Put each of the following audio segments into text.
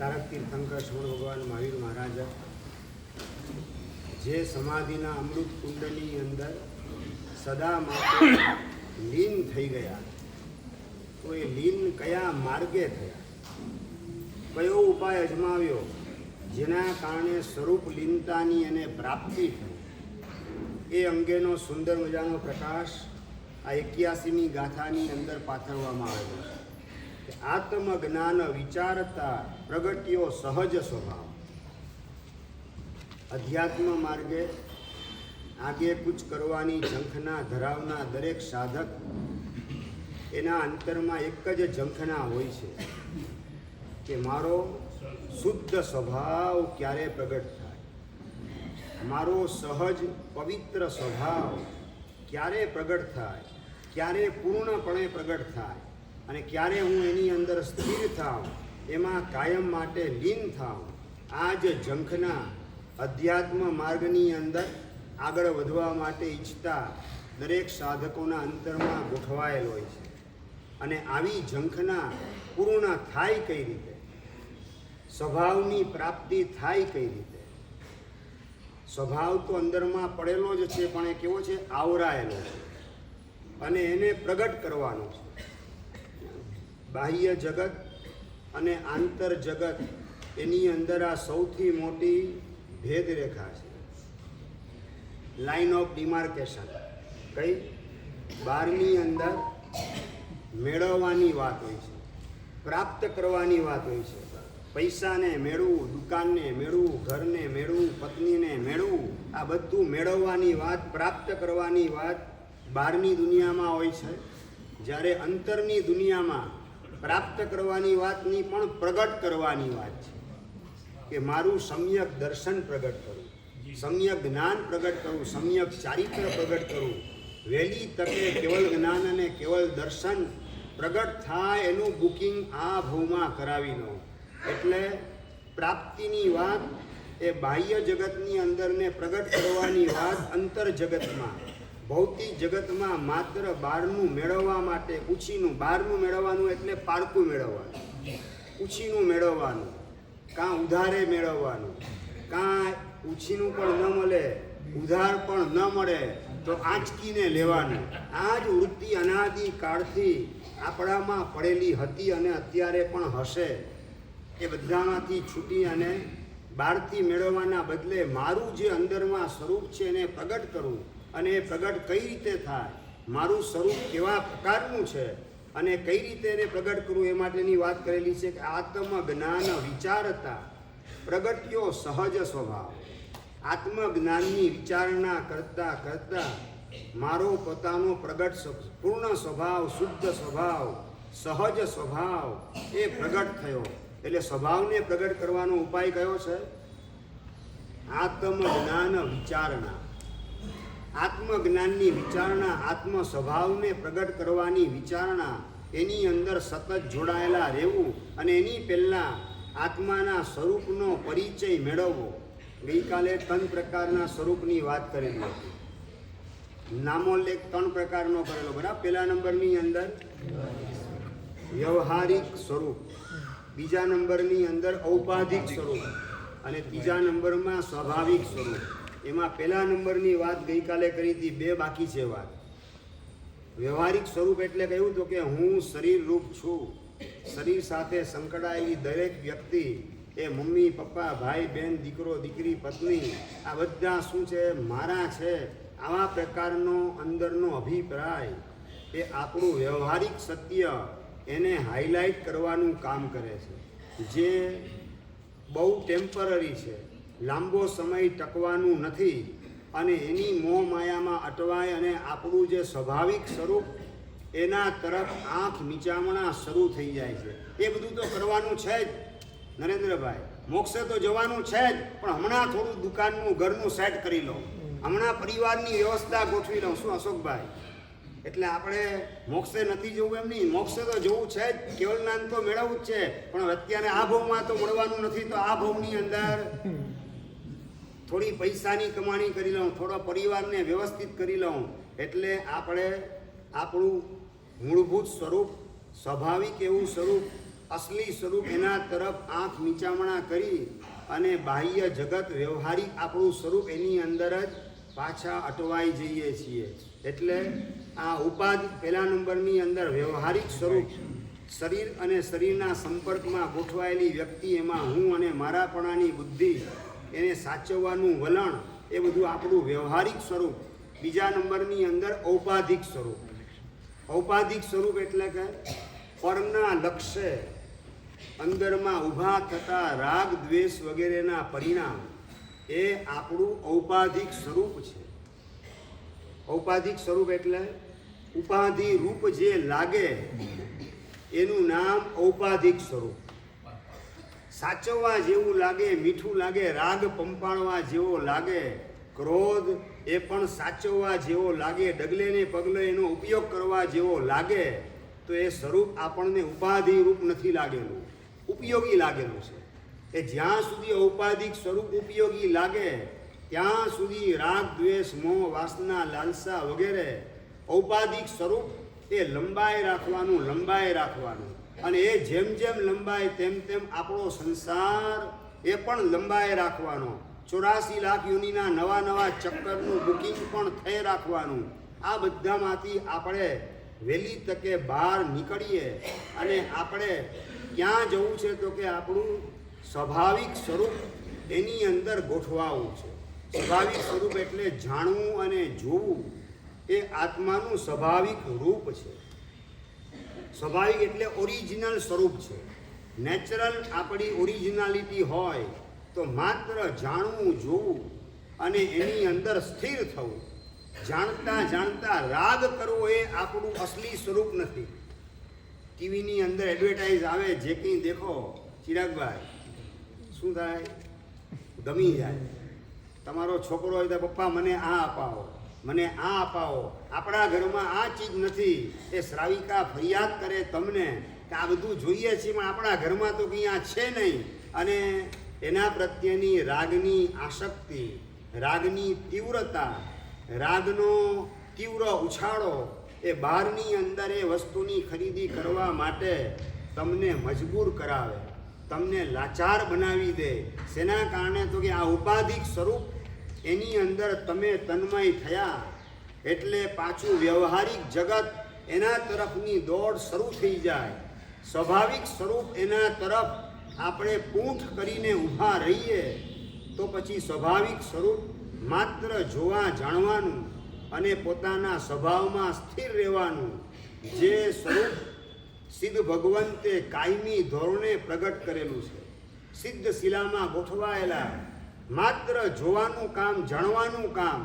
તારક તીર્થંકર શ્રવણ ભગવાન મહાવીર મહારાજ જે સમાધિના અમૃત કુંડની અંદર સદા માટે લીન થઈ ગયા, તો એ લીન કયા માર્ગે થયા, કયો ઉપાય અજમાવ્યો જેના કારણે સ્વરૂપ લીનતાની એને પ્રાપ્તિ થઈ, એ અંગેનો સુંદર મજાનો પ્રકાશ આ 81મી ગાથાની અંદર પાથરવામાં આવેલો છે. આત્મજ્ઞાન વિચારતા પ્રગટ્યો સહજ સ્વભાવ. અધ્યાત્મ માર્ગે આગે કૂચ કરવાની ઝંખના ધરાવનાર દરેક સાધક એના અંતરમાં એક જ ઝંખના હોય છે કે મારો શુદ્ધ સ્વભાવ ક્યારે પ્રગટ થાય, મારો સહજ પવિત્ર સ્વભાવ ક્યારે પ્રગટ થાય, ક્યારે પૂર્ણપણે પ્રગટ થાય અને ક્યારે હું એની અંદર સ્થિર થાઉં, એમાં કાયમ માટે લીન થાઉં. આ જ ઝંખના અધ્યાત્મ માર્ગની અંદર આગળ વધવા માટે ઈચ્છતા દરેક સાધકોના અંતરમાં ગોઠવાયેલ હોય છે. અને આવી ઝંખના પૂર્ણ થાય કઈ રીતે, સ્વભાવની પ્રાપ્તિ થાય કઈ રીતે? સ્વભાવ તો અંદરમાં પડેલો જ છે, પણ એ કેવો છે? આવરાયેલો છે અને એને પ્રગટ કરવાનો છે. બાહ્ય જગત અને આંતર જગત એની અંદર આ સૌથી મોટી ભેદરેખા છે, લાઇન ઓફ ડિમાર્કેશન. કઈ? બહારની અંદર મેળવવાની વાત હોય છે, પ્રાપ્ત કરવાની વાત હોય છે. પૈસાને મેળવવું, દુકાનને મેળવવું, ઘરને મેળવવું, પત્નીને મેળવવું, આ બધું મેળવવાની વાત, પ્રાપ્ત કરવાની વાત બહારની દુનિયામાં હોય છે. જ્યારે અંતરની દુનિયામાં પ્રાપ્ત કરવાની વાતની પણ પ્રગટ કરવાની વાત છે કે મારું સમ્યક દર્શન પ્રગટ કરું, સમ્યક જ્ઞાન પ્રગટ કરું, સમ્યક ચારિત્ર પ્રગટ કરું. વહેલી તકે કેવળ જ્ઞાન અને કેવળ દર્શન પ્રગટ થાય એનું બુકિંગ આ ભવમાં કરાવી લો. એટલે પ્રાપ્તિની વાત એ બાહ્ય જગતની અંદરને પ્રગટ કરવાની વાત અંતર જગતમાં, ભૌતિક જગતમાં માત્ર બહારનું મેળવવા માટે ઉછીનું, બહારનું મેળવવાનું એટલે પારકું મેળવવાનું, ઉછીનું મેળવવાનું, કાં ઉધારે મેળવવાનું, કાં ઉછીનું પણ ન મળે, ઉધાર પણ ન મળે તો આંચકીને લેવાનું. આ જ વૃત્તિ અનાદિ કાળથી આપણામાં પડેલી હતી અને અત્યારે પણ હશે. એ બધામાંથી છૂટી અને બહારથી મેળવવાના બદલે મારું જે અંદરમાં સ્વરૂપ છે એને પ્રગટ કરવું. અને એ પ્રગટ કઈ રીતે થાય, મારું સ્વરૂપ કેવા પ્રકારનું છે અને કઈ રીતે એને પ્રગટ કરવું, એ માટેની વાત કરેલી છે કે આત્મજ્ઞાન વિચારતા પ્રગટ્યો સહજ સ્વભાવ. આત્મજ્ઞાનની વિચારણા કરતાં કરતાં મારો પોતાનો પ્રગટ પૂર્ણ સ્વભાવ, શુદ્ધ સ્વભાવ, સહજ સ્વભાવ એ પ્રગટ થયો. એટલે સ્વભાવને પ્રગટ કરવાનો ઉપાય કયો છે? આત્મજ્ઞાન વિચારણા. આત્મજ્ઞાનની વિચારણા, આત્મ સ્વભાવને પ્રગટ કરવાની વિચારણા, એની અંદર સતત જોડાયેલા રહેવું અને એની પહેલાં આત્માના સ્વરૂપનો પરિચય મેળવવો. ગઈકાલે 3 પ્રકારના સ્વરૂપની વાત કરેલી હતી. નામોલ્લેખ 3 પ્રકારનો કરેલો, બરાબર. પહેલા નંબરની અંદર વ્યવહારિક સ્વરૂપ, બીજા નંબરની અંદર ઔપાધિક સ્વરૂપ અને ત્રીજા નંબરમાં સ્વાભાવિક સ્વરૂપ. એમાં પહેલા નંબરની વાત ગઈકાલે કરી હતી, 2 બાકી છે વાત. વ્યવહારિક સ્વરૂપ એટલે કહ્યું તો કે હું શરીર રૂપ છું. શરીર સાથે સંકળાયેલી દરેક વ્યક્તિ, એ મમ્મી પપ્પા, ભાઈ બહેન, દીકરો દીકરી, પત્ની, આ બધા શું છે? મારા છે. આવા પ્રકારનો અંદરનો અભિપ્રાય એ આપણું વ્યવહારિક સત્ય એને હાઇલાઇટ કરવાનું કામ કરે છે, જે બહુ ટેમ્પરરી છે, લાંબો સમય ટકવાનું નથી અને એની મોહ માયામાં અટવાય અને આપણું જે સ્વાભાવિક સ્વરૂપ એના તરફ આંખ મીચામણા શરૂ થઈ જાય છે. એ બધું તો કરવાનું છે જ નરેન્દ્રભાઈ, મોક્ષે તો જવાનું છે જ, પણ હમણાં થોડું દુકાનનું, ઘરનું સેટ કરી લો, હમણાં પરિવારની વ્યવસ્થા ગોઠવી લઉં. શું અશોકભાઈ? એટલે આપણે મોક્ષે નથી જવું એમ નહીં, મોક્ષે તો જવું છે જ, કેવળ જ્ઞાન તો મેળવવું જ છે, પણ અત્યારે આ ભવમાં તો મળવાનું નથી, તો આ ભવની અંદર થોડી પૈસાની કમાણી કરી લઉં, થોડો પરિવારને વ્યવસ્થિત કરી લઉં. એટલે આપણે આપણું મૂળભૂત સ્વરૂપ, સ્વાભાવિક એવું સ્વરૂપ અસલી સ્વરૂપ એના તરફ આંખ નીચામણા કરી અને બાહ્ય જગત વ્યવહારિક આપણું સ્વરૂપ એની અંદર જ પાછા અટવાઈ જઈએ છીએ. એટલે આ ઉપાધિ પહેલા નંબરની અંદર વ્યવહારિક સ્વરૂપ, શરીર અને શરીરના સંપર્કમાં ગોઠવાયેલી વ્યક્તિ, એમાં હું અને મારાપણાની બુદ્ધિ, એને સાચવવાનું વલણ, એ બધું આપણું વ્યવહારિક સ્વરૂપ. બીજા નંબરની અંદર ઔપાધિક સ્વરૂપ. ઔપાધિક સ્વરૂપ એટલે કે પરના લક્ષ્ય અંદરમાં ઊભા થતા રાગ દ્વેષ વગેરેના પરિણામ, એ આપણું ઔપાધિક સ્વરૂપ છે. ઔપાધિક સ્વરૂપ એટલે ઉપાધિ રૂપ જે લાગે એનું નામ ઔપાધિક સ્વરૂપ. સાચવવા જેવું લાગે, મીઠું લાગે, રાગ પંપાળવા જેવો લાગે, ક્રોધ એ પણ સાચવવા જેવો લાગે, ડગલે ને પગલે એનો ઉપયોગ કરવા જેવો લાગે, તો એ સ્વરૂપ આપણને ઉપાધિ રૂપ નથી લાગેલું, ઉપયોગી લાગેલું છે. એ જ્યાં સુધી ઔપાધિક સ્વરૂપ ઉપયોગી લાગે ત્યાં સુધી રાગ દ્વેષ મોહ વાસના લાલસા વગેરે ઔપાધિક સ્વરૂપ એ લંબાઈ રાખવાનું. અને એ જેમ જેમ લંબાય તેમ તેમ આપણો સંસાર એ પણ લંબાઈ રાખવાનો. 84 લાખ યોનિના નવા ચક્કરનું બુકિંગ પણ થઈ રાખવાનું. આ બધામાંથી આપણે વહેલી તકે બહાર નીકળીએ અને આપણે ક્યાં જવું છે તો કે આપણું સ્વાભાવિક સ્વરૂપ એની અંદર ગોઠવાવું છે. સ્વાભાવિક સ્વરૂપ એટલે જાણવું અને જોવું, એ આત્માનું સ્વાભાવિક રૂપ છે. સ્વાભાવિક એટલે ઓરિજિનલ સ્વરૂપ છે. નેચરલ આપણી ઓરિજિનાલિટી હોય તો માત્ર જાણવું, જોવું અને એની અંદર સ્થિર થવું. જાણતા રાગ કરવો એ આપણું અસલી સ્વરૂપ નથી. ટીવીની અંદર એડવર્ટાઇઝ આવે, જે કંઈ દેખો, ચિરાગભાઈ શું થાય, ગમી જાય. તમારો છોકરો હોય તો પપ્પા મને આ અપાવો, મને આ અપાવો. આપણા ઘરમાં આ ચીજ નથી, એ શ્રાવિકા ફરિયાદ કરે તમને કે આ બધું જોઈએ છે પણ આપણા ઘરમાં તો કંઈ આ છે નહીં. અને એના પ્રત્યેની રાગની આસક્તિ, રાગની તીવ્રતા, રાગનો તીવ્ર ઉછાળો એ બહારની અંદર એ વસ્તુની ખરીદી કરવા માટે તમને મજબૂર કરાવે, તમને લાચાર બનાવી દે. શેના કારણે તો કે આ ઉપાધિક સ્વરૂપ એની અંદર તમે તન્મય થયા એટલે પાછું વ્યવહારિક જગત એના તરફની દોડ શરૂ થઈ જાય. સ્વાભાવિક સ્વરૂપ એના તરફ આપણે પૂંઠ કરીને ઊભા રહીએ તો પછી સ્વાભાવિક સ્વરૂપ માત્ર જોવા જાણવાનું અને પોતાના સ્વભાવમાં સ્થિર રહેવાનું. જે સ્વરૂપ સિદ્ધ ભગવંતે કાયમી ધોરણે પ્રગટ કરેલું છે, સિદ્ધ શિલામાં ગોઠવાયેલા, માત્ર જોવાનું કામ, જાણવાનું કામ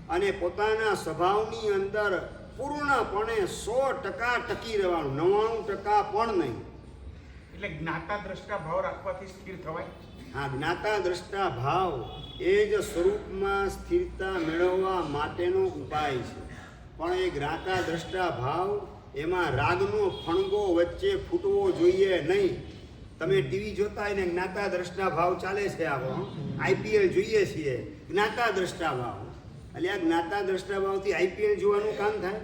અને પોતાના સ્વભાવની અંદર પૂર્ણપણે 100% ટકી રહેવાનું, 99% પણ નહીં. એટલે જ્ઞાતા દ્રષ્ટા ભાવ રાખવાથી સ્થિર થવાય. હા, જ્ઞાતા દ્રષ્ટા ભાવ એ જ સ્વરૂપમાં સ્થિરતા મેળવવા માટેનો ઉપાય છે. પણ એ જ્ઞાતા દ્રષ્ટા ભાવ એમાં રાગનો ફણગો વચ્ચે ફૂટવો જોઈએ નહીં. તમે ટીવી જોતા હોય ને જ્ઞાતા દ્રષ્ટા ભાવ ચાલે છે, આપણો IPL જોઈએ છીએ, જ્ઞાતા દ્રષ્ટા ભાવ. એટલે આ જ્ઞાતા દ્રષ્ટા ભાવથી IPL જોવાનું કામ થાય,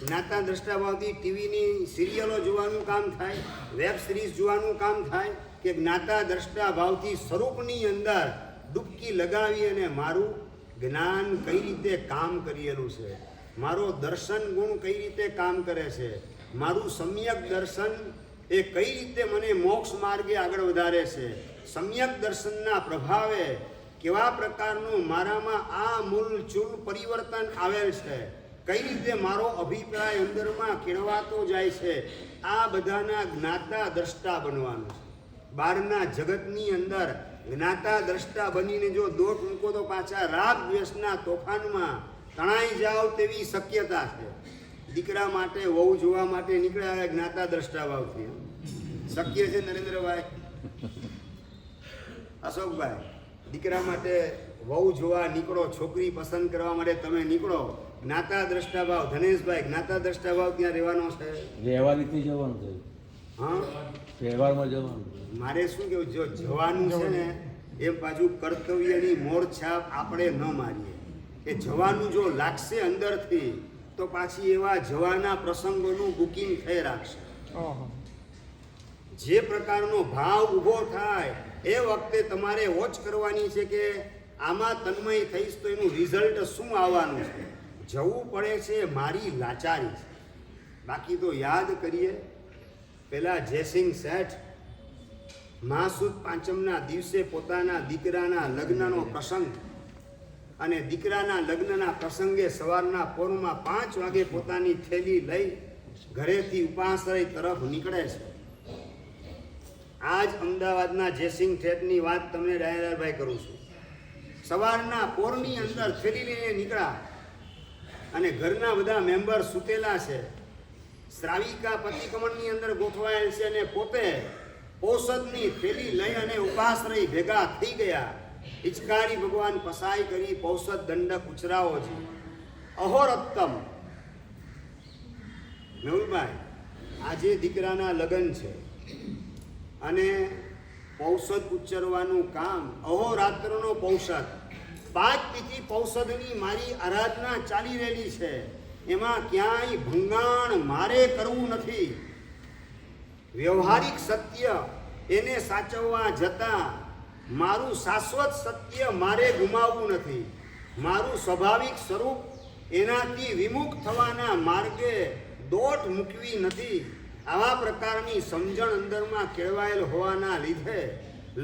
જ્ઞાતા દ્રષ્ટા ભાવથી ટીવીની સિરિયલો જોવાનું કામ થાય, વેબ સિરીઝ જોવાનું કામ થાય, કે જ્ઞાતા દ્રષ્ટા ભાવથી સ્વરૂપની અંદર ડૂબકી લગાવી અને મારું જ્ઞાન કઈ રીતે કામ કરેલું છે, મારો દર્શન ગુણ કઈ રીતે કામ કરે છે, મારું સમ્યક દર્શન એ કઈ રીતે મને મોક્ષ માર્ગે આગળ વધારે છે, સમ્યક દર્શનના પ્રભાવે કેવા પ્રકારનું મારામાં આ મૂલચૂલ પરિવર્તન આવેલ છે, કઈ રીતે મારો અભિપ્રાય અંદરમાં કેળવાતો જાય છે. આ બધાના જ્ઞાતા દ્રષ્ટા બનવાનું છે. બહારના જગતની અંદર જ્ઞાતા દ્રષ્ટા બનીને જો દોટ મૂકો તો પાછા રાગ દ્વેષના તોફાનમાં તણાઈ જાઓ તેવી શક્યતા છે. દીકરા માટે, વહુ જોવા માટે નીકળ્યા જ્ઞાતા દ્રષ્ટા ભાવથી. શક્ય છે નરેન્દ્રભાઈ, અશોકભાઈ? દીકરા માટે વહુ જોવા નીકળો, છોકરી પસંદ કરવા માટે તમે નીકળો, જ્ઞાતા દ્રષ્ટા ભાવ. ધનેશભાઈ, જ્ઞાતા દ્રષ્ટા ભાવ ત્યાં રહેવાનો છે? વ્યવહારિકથી જવાનું છે. હા, વ્યવહારમાં જવાનું. મારે શું કેવું, જો જવાનું છે ને એ બાજુ કર્તવ્યની મોરછાપ આપણે ન મારીએ. એ જવાનું જો લાગશે અંદરથી તો પાછી એવા જવાના પ્રસંગોનું બુકિંગ થઈ રાખશે. જે પ્રકારનો ભાવ ઊભો થાય એ વખતે તમારે વોચ કરવાની છે કે આમાં તન્મય થઈશ તો એનું રિઝલ્ટ શું આવવાનું છે. જવું પડે છે મારી લાચારી છે. બાકી તો યાદ કરીએ પેલા જયસિંહ શેઠ મહાસુદ પાંચમના દિવસે પોતાના દીકરાના લગ્નનો પ્રસંગ અને દીકરાના લગ્નના પ્રસંગે સવારના પોરમાં 5 વાગે પોતાની થેલી લઈ ઘરેથી ઉપાશ્રય તરફ નીકળે છે. આજ અમદાવાદના જયસિંહ શેઠની વાત તમને ડાયરાભાઈ કરું છું. સવારના પોરની અંદર થેલી લઈને નીકળ્યા અને ઘરના બધા મેમ્બર સૂતેલા છે. શ્રાવિકા પતિકમણની અંદર ગોઠવાયેલ છે અને પોતે ઔષધની થેલી લઈ અને ઉપાશ્રય ભેગા થઈ ગયા. હિચકારી ભગવાન પસાઈ કરી પૌષધ દંડક ઉછરાવો છે. અહોરત્તમ મેહુલભાઈ, આજે દીકરાના લગ્ન છે અને પૌષધ ઉચ્ચરવાનું કામ અહોરાત્રનો પૌષધ 5 તિથિ પૌષધની મારી આરાધના ચાલી રહેલી છે. એમાં ક્યાંય ભંગાણ મારે કરવું નથી. વ્યવહારિક સત્ય એને સાચવવા જતાં મારું શાશ્વત સત્ય મારે ગુમાવવું નથી. મારું સ્વાભાવિક સ્વરૂપ એનાથી વિમુખ થવાના માર્ગે દોટ મૂકવી નથી. આવા પ્રકારની સમજણ અંદરમાં કેળવાયેલ હોવાના લીધે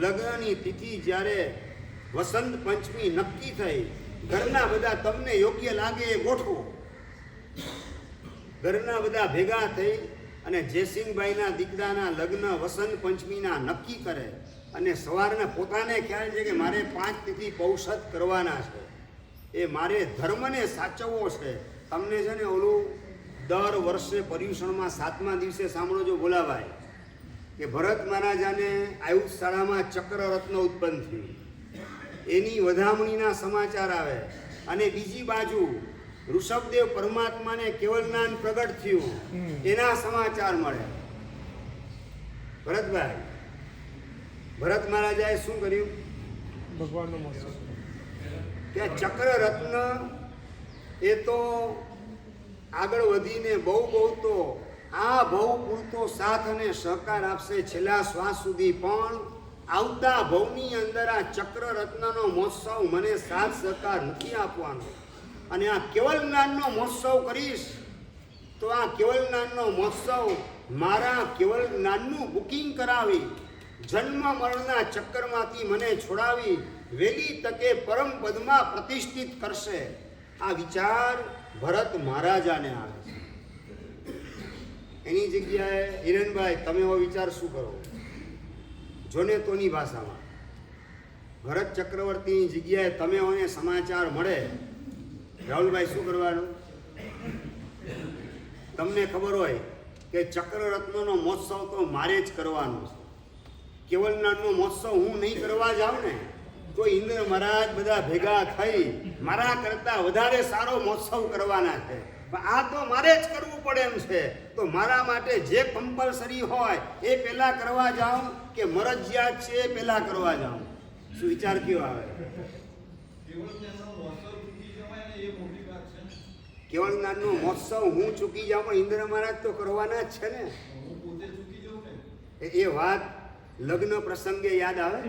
લગ્નની તિથિ જ્યારે વસંત પંચમી નક્કી થઈ, ઘરના બધા તમને યોગ્ય લાગે એ ગોઠવો. ઘરના બધા ભેગા થઈ અને જયસિંહભાઈના દીકરાના લગ્ન વસંત પંચમીના નક્કી કરે અને સવારના પોતાને ખ્યાલ છે કે મારે 5 તિથિ પૌષધ કરવાના છે. એ મારે ધર્મને સાચવવો છે. તમને છે ને ઓલું દર વર્ષે પર્યુષણમાં 7મા દિવસે સાંભળો જો ભોલાભાઈ કે ભરત મહારાજાને આયુષ શાળામાં ચક્રરત્ન ઉત્પન્ન થયું, એની વધામણીના સમાચાર આવે. અને બીજી બાજુ ઋષભદેવ પરમાત્માને કેવળ જ્ઞાન પ્રગટ થયું, એના સમાચાર મળે. ભરતભાઈ, ભરત મહારાજાએ શું કર્યું? ભગવાનનો મહોત્સવ કે ચક્રરત્ન એ તો આગળ વધીને બહુ તો આ ભવ પૂરતો સાથ અને સહકાર આપશે છેલ્લા શ્વાસ સુધી, પણ આવતા ભવની અંદર આ ચક્રરત્નનો મહોત્સવ મને સાથ સહકાર નથી આપવાનો. અને આ કેવળ જ્ઞાનનો મહોત્સવ કરીશ તો આ કેવળ જ્ઞાનનો મહોત્સવ મારા કેવળ જ્ઞાનનું બુકિંગ કરાવી જન્મ મરણના ચક્કરમાંથી મને છોડાવી વહેલી તકે પરમ પદમાં પ્રતિષ્ઠિત કરશે. આ વિચાર ભરત મહારાજાને આવે છે. એની જગ્યાએ હિરણભાઈ તમે એવો વિચાર શું કરો? જોને તોની ભાષામાં ભરત ચક્રવર્તીની જગ્યાએ તમે હોને સમાચાર મળે, રાહુલભાઈ શું કરવાનું? તમને ખબર હોય કે ચક્રરત્નનો મહોત્સવ તો મારે જ કરવાનો છે. કેવળ જ્ઞાનનો મહોત્સવ હું નહીં કરવા જાઉં ને તો ઇન્દ્ર મહારાજ બધા ભેગા થઈ મારા કરતાં વધારે સારો મહોત્સવ કરવાના છે. પણ આ તો મારે જ કરવું પડે એમ છે. તો મારા માટે જે કમ્પલસરી હોય એ પહેલાં કરવા જાઉં કે મરજિયાત છે એ પહેલાં કરવા જાઉં? શું વિચાર કયો આવે? કેવળ જ્ઞાનનો મહોત્સવ હું ચૂકી જાઉં પણ ઇન્દ્ર મહારાજ તો કરવાના જ છે ને. એ વાત લગ્ન પ્રસંગે યાદ આવે.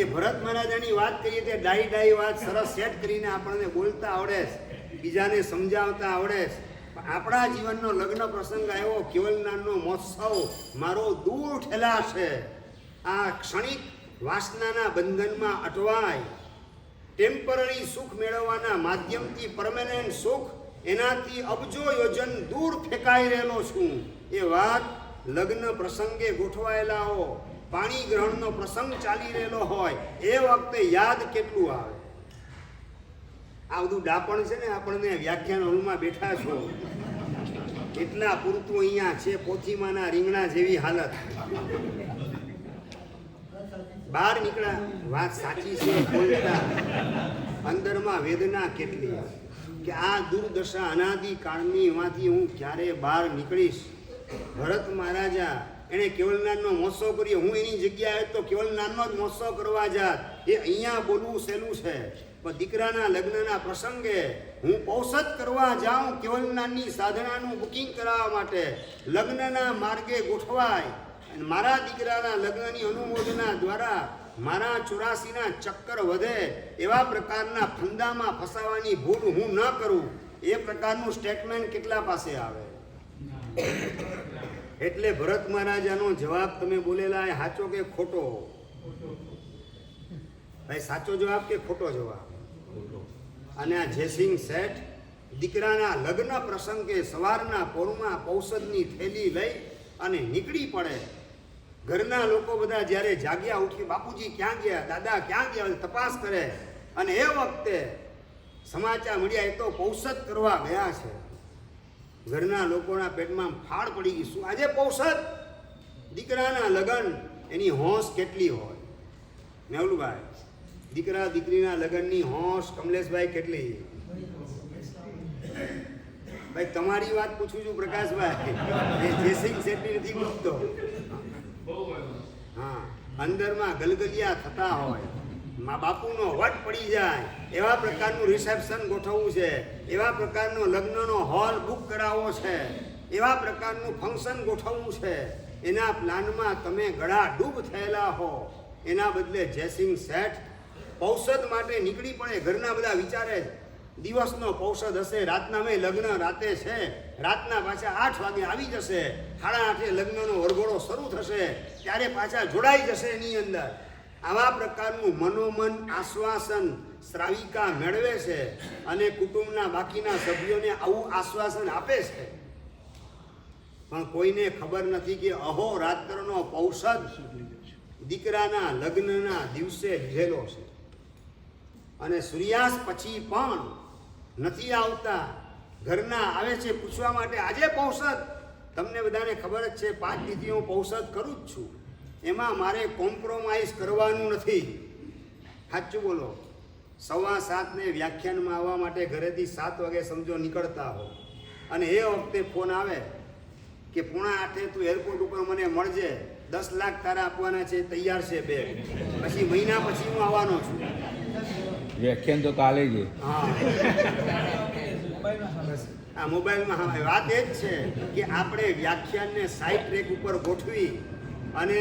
એ ભરત મહારાજાની વાત કરીએ તે ડાઈ વાત સરસ સેટ કરીને આપણને બોલતા આવડે છે, બીજાને સમજાવતા આવડે છે. આપણા જીવનનો લગ્ન પ્રસંગ આવ્યો, કેવળ જ્ઞાનનો મહોત્સવ મારો દૂર ઠેલાશે. આ ક્ષણિક વાસનાના બંધનમાં અટવાય ટેમ્પરરી સુખ મેળવવાના માધ્યમથી પરમેનન્ટ સુખ એનાથી અબજો યોજન દૂર ફેંકાઈ રહેલો છું. એ વાત લગ્ન પ્રસંગે ગોઠવાયેલા હો, પાણી ગ્રહણનો પ્રસંગ ચાલી રહેલો હોય એ વખતે યાદ કેટલું આવે. આ બધું ડાપણ છે ને, આપણને વ્યાખ્યાન હોલમાં બેઠા છો એટલા પૂરતું અહીંયા છે. પોથીમાંના રીંગણા જેવી હાલત. બહાર નીકળ્યા, વાત સાચી છે, બોલતા અંદરમાં વેદના કેટલી કે આ દુર્દશા અનાદિ કાળની એમાંથી હું ક્યારે બહાર નીકળીશ. ભરત મહારાજા એણે કેવળ જ્ઞાનનો મહોત્સવ કર્યો, હું એની જગ્યાએ તો કેવળ જ્ઞાનનો જ મહોત્સવ કરવા જાત. એ અહીંયા બોલવું સહેલું છે, પણ દીકરાના લગ્નના પ્રસંગે હું પૌષધ કરવા જાઉં કેવળ જ્ઞાનની સાધનાનું બુકિંગ કરાવવા માટે, લગ્નના માર્ગે ગોઠવાય અને મારા દીકરાના લગ્નની અનુમોદના દ્વારા મારા 84ના ચક્કર વધે એવા પ્રકારના ફંદામાં ફસાવાની ભૂલ હું ન કરું, એ પ્રકારનું સ્ટેટમેન્ટ કેટલા પાસે આવે? એટલે ભરત મહારાજાનો જવાબ તમે બોલેલા એ સાચો કે ખોટો? ભાઈ સાચો જવાબ કે ખોટો જવાબ? અને આ જયસિંહ શેઠ દીકરાના લગ્ન પ્રસંગે સવારના પોરમાં પૌષદની થેલી લઈ અને નીકળી પડે. ઘરના લોકો બધા જ્યારે જાગ્યા ઉઠી, બાપુજી ક્યાં ગયા, દાદા ક્યાં ગયા, તપાસ કરે. અને એ વખતે સમાચાર મળ્યા એ તો પૌષદ કરવા ગયા છે. ઘરના લોકોના પેટમાં ફાળ પડી ગઈ, શું આજે પૌષદ? દીકરાના લગ્ન, એની હોંશ કેટલી હોય મેહુલભાઈ? દીકરા દીકરીના લગ્નની હોંશ કમલેશભાઈ કેટલી? ભાઈ તમારી વાત પૂછું છું પ્રકાશભાઈ, એ જયસિંહ શેઠની નથી પૂછતો. હા, અંદરમાં ગલગલિયા થતા હોય, મા બાપુનો વટ પડી જાય એવા પ્રકારનું રિસેપ્શન ગોઠવવું છે, એવા પ્રકારનો લગ્નનો હોલ બુક કરાવવો છે, એવા પ્રકારનું ફંક્શન ગોઠવવું છે, એના પ્લાનમાં તમે ગળા ડૂબ થયેલા હો. એના બદલે જયસિંહ શેઠ પૌષદ માટે નીકળી પડે. ઘરના બધા વિચારે દિવસનો પૌષદ હશે, રાતના મેં લગ્ન રાતે છે, રાતના પાછા 8 વાગે આવી જશે, 8:30 લગ્નનો વરઘોડો શરૂ થશે, ત્યારે પાછા જોડાઈ જશે એની અંદર. આવા પ્રકારનું મનોમન આશ્વાસન શ્રાવિકા મેળવે છે અને કુટુંબના બાકીના સભ્યોને આવું આશ્વાસન આપે છે. પણ કોઈને ખબર નથી કે અહોરાત્રનો પૌષદ દીકરાના લગ્નના દિવસે લીધેલો છે અને સૂર્યાસ્ત પછી પણ નથી આવતા. ઘરના આવે છે પૂછવા માટે, આજે પૌષદ? તમને બધાને ખબર જ છે 5 તિથિ હું પૌષદ કરું જ છું, એમાં મારે કોમ્પ્રોમાઇઝ કરવાનું નથી. સાચું બોલો. 7:15 વ્યાખ્યાનમાં આવવા માટે ઘરેથી 7 વાગે સમજો નીકળતા હો, અને એ વખતે ફોન આવે કે 7:45 તું એરપોર્ટ ઉપર મને મળજે, 10 લાખ તારા આપવાના છે, તૈયાર છે બેગ, પછી મહિના પછી હું આવવાનો છું. વ્યાખ્યાન તો કાલે જ. હા, આ મોબાઈલમાં હા, વાત એ જ છે કે આપણે વ્યાખ્યાનને સાઈડ ટ્રેક ઉપર ગોઠવી અને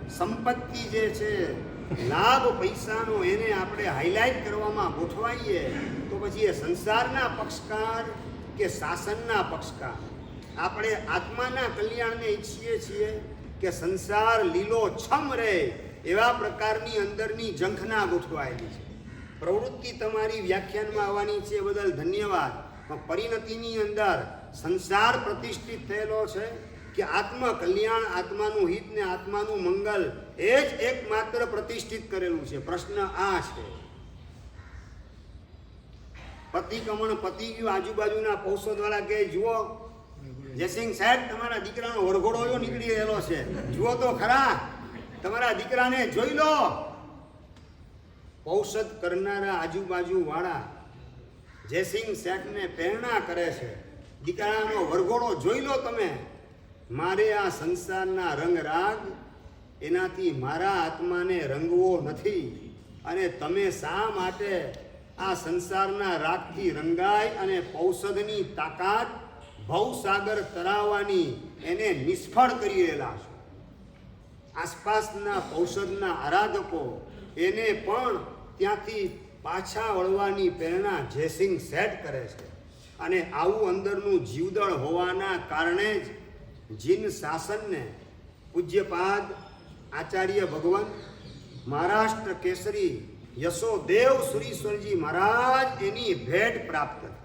સંપત્તિ જે છે, લાભ પૈસાનો, એને આપણે હાઇલાઇટ કરવામાં ગોઠવાઈએ તો પછી એ સંસારના પક્ષકાર કે શાસનના પક્ષકાર? આપણે આત્માના કલ્યાણને ઈચ્છીએ છીએ કે સંસાર લીલો છમ રહે એવા પ્રકારની અંદરની ઝંખના ગોઠવાયેલી છે. પ્રવૃત્તિ તમારી વ્યાખ્યાનમાં આવવાની છે બદલ ધન્યવાદ, પણ પરિણતિની અંદર સંસાર પ્રતિષ્ઠિત થયેલો છે કે આત્મ કલ્યાણ, આત્માનું હિત ને આત્માનું મંગલ એ જ એકમાત્ર પ્રતિષ્ઠિત કરેલું છે. પ્રશ્ન આ છે, પતિક્રમણ પતી ગયું, આજુબાજુના પૌષદવાળા કહે જુઓ જયસિંહ સાહેબ તમારા દીકરાનો વરઘોડો નીકળી રહેલો છે, જુઓ તો ખરા, તમારા દીકરાને જોઈ લો. પૌષદ કરનારા આજુબાજુ વાળા જયસિંહ શેઠને પ્રેરણા કરે છે, દીકરાનો વરઘોડો જોઈ લો તમે. મારે આ સંસારના રંગરાગ એનાથી મારા આત્માને રંગવો નથી, અને તમે શા માટે આ સંસારના રાગથી રંગાય અને પૌષદની તાકાત ભવસાગર તરાવવાની એને નિષ્ફળ કરી રહેલા છો? આસપાસના પૌષદના આરાધકો એને પણ ત્યાંથી પાછા વળવાની પ્રેરણા જયસિંહ શેઠ કરે છે. અને આવું અંદરનું જીવદળ હોવાના કારણે જ જીન શાસનને પૂજ્યપાદ આચાર્ય ભગવાન મહારાષ્ટ્ર કેસરી યશોદેવ સુરીશ્વરજી મહારાજ એની ભેટ પ્રાપ્ત થઈ.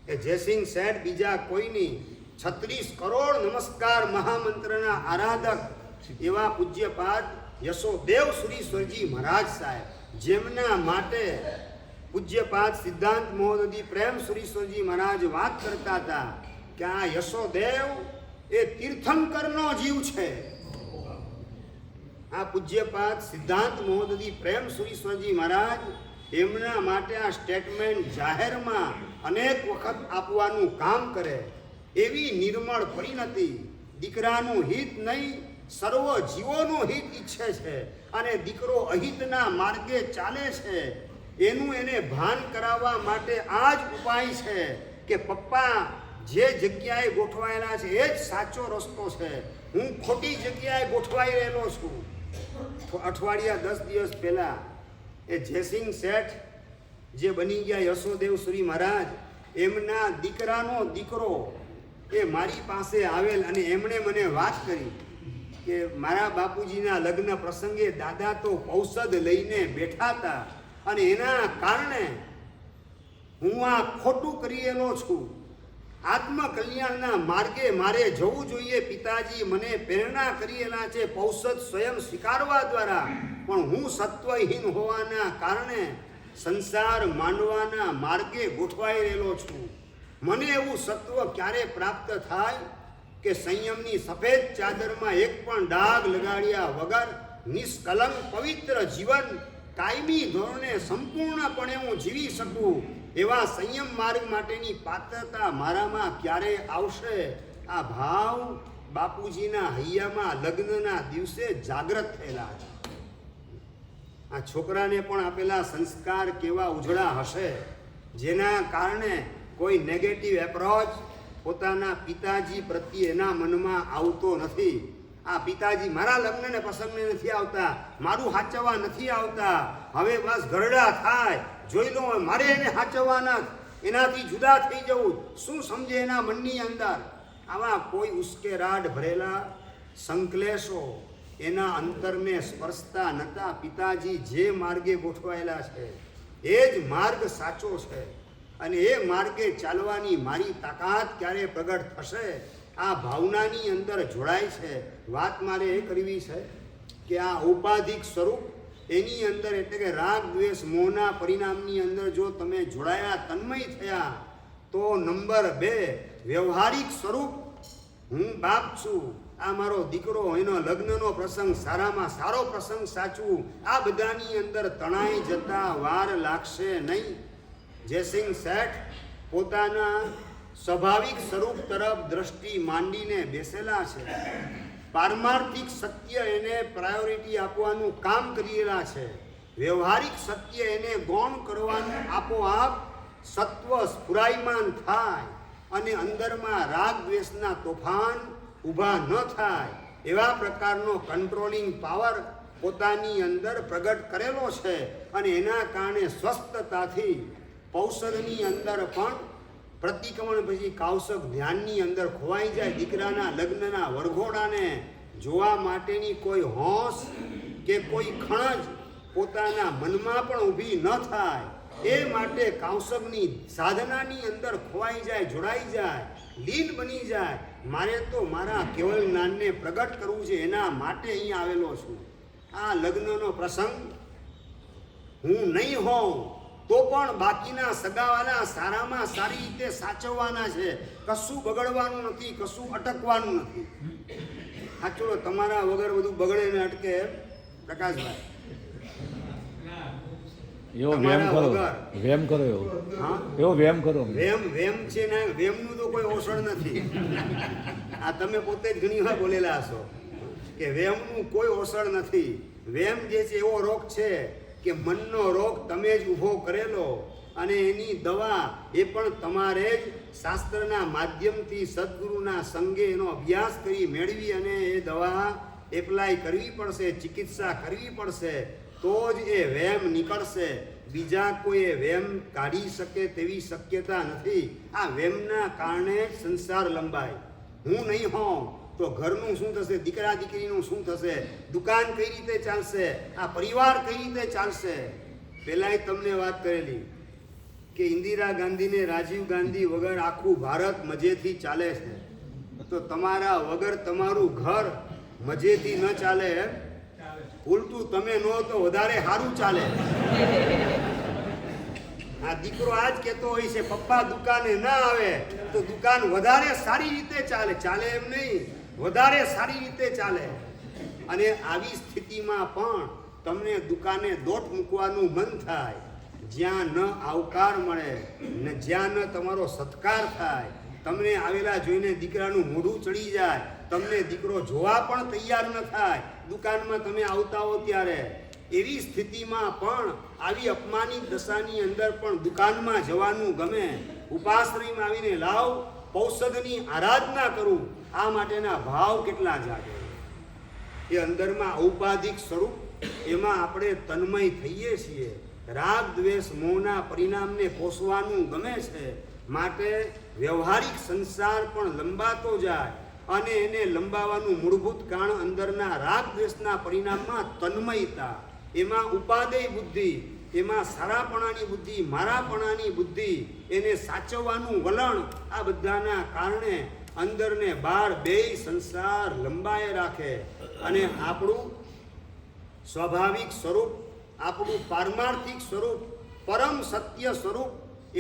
એ જયસિંહ શેઠ બીજા કોઈની 36 કરોડ નમસ્કાર મહામંત્રના આરાધક એવા પૂજ્યપાદ યશોદેવ સુરીશ્વરજી મહારાજ સાહેબ, જેમના માટે પૂજ્યપાદ સિદ્ધાંત મહોદય પ્રેમ સુરીશ્વરજી મહારાજ વાત કરતા હતા કે આ યશોદેવ એ તીર્થંકરનો જીવ છે. આ પૂજ્યપાદ સિદ્ધાંત મહોદય પ્રેમ સુરીશ્વરજી મહારાજ એમના માટે આ સ્ટેટમેન્ટ જાહેરમાં અનેક વખત આપવાનું કામ કરે. એવી નિર્મળ પરિણતિ દીકરાનું હિત નહીં, સર્વ જીવોનું હિત ઈચ્છે છે અને દીકરો અહિતના માર્ગે ચાલે છે. એનું એને ભાન કરાવવા માટે આ જ ઉપાય છે કે પપ્પા જે જગ્યાએ ગોઠવાયેલા છે એ જ સાચો રસ્તો છે. હું ખોટી જગ્યાએ ગોઠવાઈ રહેલો છું. અઠવાડિયા 10 દિવસ પહેલા એ જયસિંહ શેઠ જે બની ગયા યશોદેવ શ્રી મહારાજ, એમના દીકરાનો દીકરો એ મારી પાસે આવેલ અને એમણે મને વાત કરી કે મારા બાપુજીના લગ્ન પ્રસંગે દાદા તો ઔષધ લઈને બેઠા હતા અને એના કારણે હું આ ખોટું કરેલો છું. આત્મકલ્યાણના માર્ગે મારે જવું જોઈએ. પિતાજી મને પ્રેરણા કરેલા છે ઔષધ સ્વયં સ્વીકારવા દ્વારા, પણ હું સત્વહીન હોવાના કારણે સંસાર માંડવાના માર્ગે ગોઠવાઈ રહેલો છું. મને એવું સત્વ ક્યારે પ્રાપ્ત થાય કે સંયમની સફેદ ચાદરમાં એક પણ ડાઘ લગાડ્યા વગર નિષ્કલંક પવિત્ર જીવન કાયમી ધોરણે સંપૂર્ણપણે હું જીવી શકું. એવા સંયમ માર્ગ માટેની પાત્રતા મારામાં ક્યારે આવશે? આ ભાવ બાપુજીના હૈયામાં લગ્નના દિવસે જાગૃત થયેલા છે. આ છોકરાને પણ આપેલા સંસ્કાર કેવા ઉજળા હશે, જેના કારણે કોઈ નેગેટિવ એપ્રોચ પોતાના પિતાજી પ્રત્યે એના મનમાં આવતો નથી. આ પિતાજી મારા લગ્નને પ્રસંગને નથી આવતા, મારું હાચવવા નથી આવતા, હવે બસ ઘરડા થાય, જોઈ લો મારે એને હાચવવાના, એનાથી જુદા થઈ જવું. શું સમજે એના મનની અંદર? આવા કોઈ ઉશ્કેરાટ ભરેલા સંકલેશો એના અંતરને સ્પર્શતા નતા. પિતાજી જે માર્ગે ગોઠવાયેલા છે એ જ માર્ગ સાચો છે અને એ માર્ગે ચાલવાની મારી તાકાત ક્યારે પ્રગટ થશે? આ ભાવનાની અંદર જોડાય છે. વાત મારે એ કરવી છે કે આ ઔપાધિક સ્વરૂપ એની અંદર એટલે કે રાગ દ્વેષ મોહના પરિણામની અંદર જો તમે જોડાયા, તન્મય થયા, તો નંબર 2 વ્યવહારિક સ્વરૂપ હું બાપ છું, આ મારો દીકરો, એનો લગ્નનો પ્રસંગ સારામાં સારો પ્રસંગ સાચવું, આ બધાની અંદર તણાઈ જતા વાર લાગશે નહીં. જયસિંહ શેઠ પોતાના સ્વાભાવિક સ્વરૂપ તરફ દ્રષ્ટિ માંડીને બેસેલા છે. પારમાર્થિક સત્ય એને પ્રાયોરિટી આપવાનું કામ કરેલા છે. વ્યવહારિક સત્ય એને ગૌણ કરવાનું આપોઆપ સત્વ સ્ફુરાયમાન થાય અને અંદરમાં રાગ દ્વેષના તોફાન ઊભા ન થાય એવા પ્રકારનો કંટ્રોલિંગ પાવર પોતાની અંદર પ્રગટ કરેલો છે અને એના કારણે સ્વસ્થતાથી ઔષધની અંદર પણ પ્રતિક્રમણ પછી કાવસક ધ્યાનની અંદર ખોવાઈ જાય. દીકરાના લગ્નના વરઘોડાને જોવા માટેની કોઈ હોંશ કે કોઈ ખણજ પોતાના મનમાં પણ ઊભી ન થાય એ માટે કાવસકની સાધનાની અંદર ખોવાઈ જાય, જોડાઈ જાય, લીન બની જાય. મારે તો મારા કેવલ જ્ઞાનને પ્રગટ કરવું છે, એના માટે અહીં આવેલો છું. આ લગ્નનો પ્રસંગ હું નહીં હોઉં તો પણ બાકીના સગાવાલા સારામાં સારી રીતે સાચવવાના છે. કશું બગડવાનું નથી, કશું અટકવાનું નથી. સાચો તમારા વગર બધું બગડે ને અટકે પ્રકાશભાઈ? એવો વેમ કરો, વેમ કરો એવો. હા, એવો વેમ કરો. વેમ છે ને, વેમનું તો કોઈ ઓસણ નથી. આ તમે પોતે જ ઘણી વાર બોલેલા હશો કે વેમનું કોઈ ઓસણ નથી. વેમ જે છે એવો રોગ છે કે મનનો રોગ તમે જ ઊભો કરેલો અને એની દવા એ પણ તમારે જ શાસ્ત્રના માધ્યમથી સદગુરુના સંગે એનો અભ્યાસ કરી મેળવી અને એ દવા એપ્લાય કરવી પડશે, ચિકિત્સા કરવી પડશે, તો જ એ વેમ નીકળશે. બીજા કોઈ વેમ કાઢી શકે તેવી શક્યતા નથી. આ વેમના કારણે જ સંસાર લંબાય. હું નહીં હોઉં તો ઘરનું શું થશે, દીકરા દીકરીનું શું થશે, દુકાન કઈ રીતે ચાલશે, આ પરિવાર કઈ રીતે ચાલશે? પહેલાંય તમને વાત કરેલી કે ઇન્દિરા ગાંધીને રાજીવ ગાંધી વગર આખું ભારત મજેથી ચાલે છે, તો તમારા વગર તમારું ઘર મજેથી ન ચાલે, ઉલટું તમે ન તો વધારે સારું ચાલે. આ દીકરો આજ કહેતો હોય છે પપ્પા દુકાને ના આવે તો દુકાન વધારે સારી રીતે ચાલે. ચાલે એમ નહીં, વધારે સારી રીતે ચાલે. અને આવી સ્થિતિમાં પણ તમને દુકાને દોટ મૂકવાનું મન થાય, જ્યાં ન આવકાર મળે ને જ્યાં ન તમારો સત્કાર થાય. તમને આવેલા જોઈને દીકરાનું મોઢું ચડી જાય, તમને દીકરો જોવા પણ તૈયાર ન થાય દુકાનમાં તમે આવતા હો ત્યારે. એવી સ્થિતિમાં પણ આવી અપમાનિત દશાની અંદર પણ દુકાનમાં જવાનું ગમે. ઉપાશ્રયમાં આવીને લાવ ઔષધની આરાધના કરું, આ માટેના ભાવ કેટલા જાગે. એ અંદરમાં ઔપાધિક સ્વરૂપ, એમાં આપણે તન્મય થઈએ છીએ. રાગ દ્વેષ મોહના પરિણામને પોષવાનું ગમે છે, માટે વ્યવહારિક સંસાર પણ લંબાતો જાય અને એને લંબાવાનું મૂળભૂત કારણ અંદરના રાગ દ્વેષના પરિણામમાં તન્મયતા, એમાં ઉપાદેય બુદ્ધિ, એમાં સારાપણાની બુદ્ધિ, મારાપણાની બુદ્ધિ, એને સાચવવાનું વલણ, આ બધાના કારણે અંદર ને બહાર બેય સંસાર લંબાએ રાખે. અને આપણું સ્વાભાવિક સ્વરૂપ, આપણું પારમાર્થિક સ્વરૂપ, પરમ સત્ય સ્વરૂપ,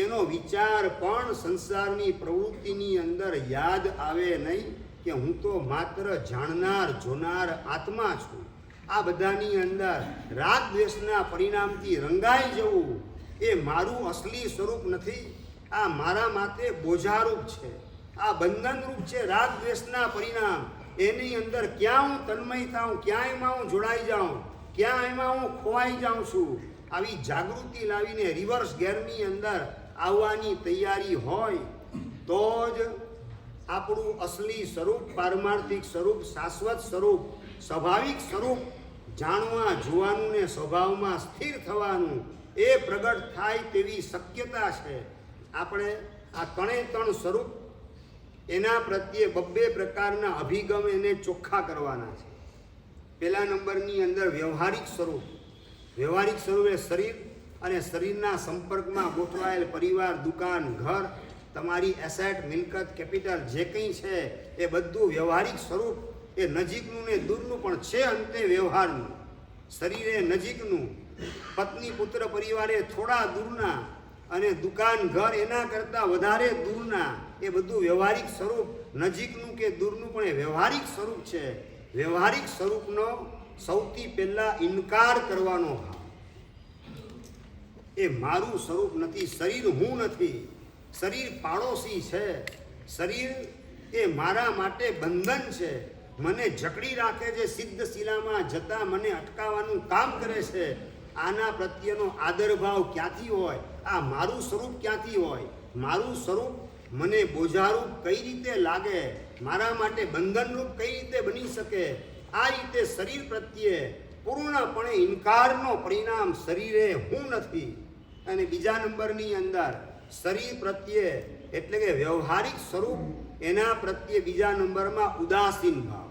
એનો વિચાર પણ સંસારની પ્રવૃત્તિની અંદર યાદ આવે નહીં કે હું તો માત્ર જાણનાર જોનાર આત્મા છું. આ બધાની અંદર રાગ દ્વેષના પરિણામથી રંગાઈ જવું એ મારું અસલી સ્વરૂપ નથી. આ મારા માથે બોજારૂપ છે, આ બંધનરૂપ છે. રાગ દ્વેષના પરિણામ એની અંદર ક્યાં હું તન્મય થાઉં, ક્યાં એમાં હું જોડાઈ જાઉં, ક્યાં એમાં હું ખોવાઈ જાઉં છું. આવી જાગૃતિ લાવીને રિવર્સ ગેરની અંદર આવવાની તૈયારી હોય તો જ આપણું અસલી સ્વરૂપ, પારમાર્થિક સ્વરૂપ, શાશ્વત સ્વરૂપ, સ્વાભાવિક સ્વરૂપ જાણવા જોવાનું ને સ્વભાવમાં સ્થિર થવાનું એ પ્રગટ થાય તેવી શક્યતા છે. આપણે આ ત્રણે સ્વરૂપ એના પ્રત્યે બબ્બે પ્રકારના અભિગમ એને ચોખ્ખા કરવાના છે. પહેલા નંબરની અંદર વ્યવહારિક સ્વરૂપ. વ્યવહારિક સ્વરૂપ એ શરીર અને શરીરના સંપર્કમાં ગોઠવાયેલ પરિવાર, દુકાન, ઘર, તમારી એસેટ, મિલકત, કેપિટલ જે કંઈ છે એ બધું વ્યવહારિક સ્વરૂપ. એ નજીકનું ને દૂરનું પણ છે, અંતે વ્યવહારનું. શરીર એ નજીકનું, પત્ની પુત્ર પરિવારે થોડા દૂરના, અને દુકાન ઘર એના કરતાં વધારે દૂરના. એ બધું વ્યવહારિક સ્વરૂપ, નજીકનું કે દૂરનું પણ એ વ્યવહારિક સ્વરૂપ છે. વ્યવહારિક સ્વરૂપનો સૌથી પહેલા ઇનકાર કરવાનો ભાવ. એ મારું સ્વરૂપ નથી, શરીર હું નથી, શરીર પાડોશી છે, શરીર એ મારા માટે બંધન છે, મને જકડી રાખે છે, સિદ્ધ શિલામાં જતા મને અટકાવવાનું કામ કરે છે. આના પ્રત્યેનો આદર ભાવ ક્યાંથી હોય? આ મારું સ્વરૂપ ક્યાંથી હોય? મારું સ્વરૂપ મને બોજારૂપ કઈ રીતે લાગે? મારા માટે બંધનરૂપ કઈ રીતે બની શકે? આ રીતે શરીર પ્રત્યે પૂર્ણપણે ઇનકારનો પરિણામ શરીરે હું નથી. અને બીજા નંબરની અંદર શરીર પ્રત્યે એટલે કે વ્યવહારિક સ્વરૂપ, એના પ્રત્યે બીજા નંબરમાં ઉદાસીન ભાવ.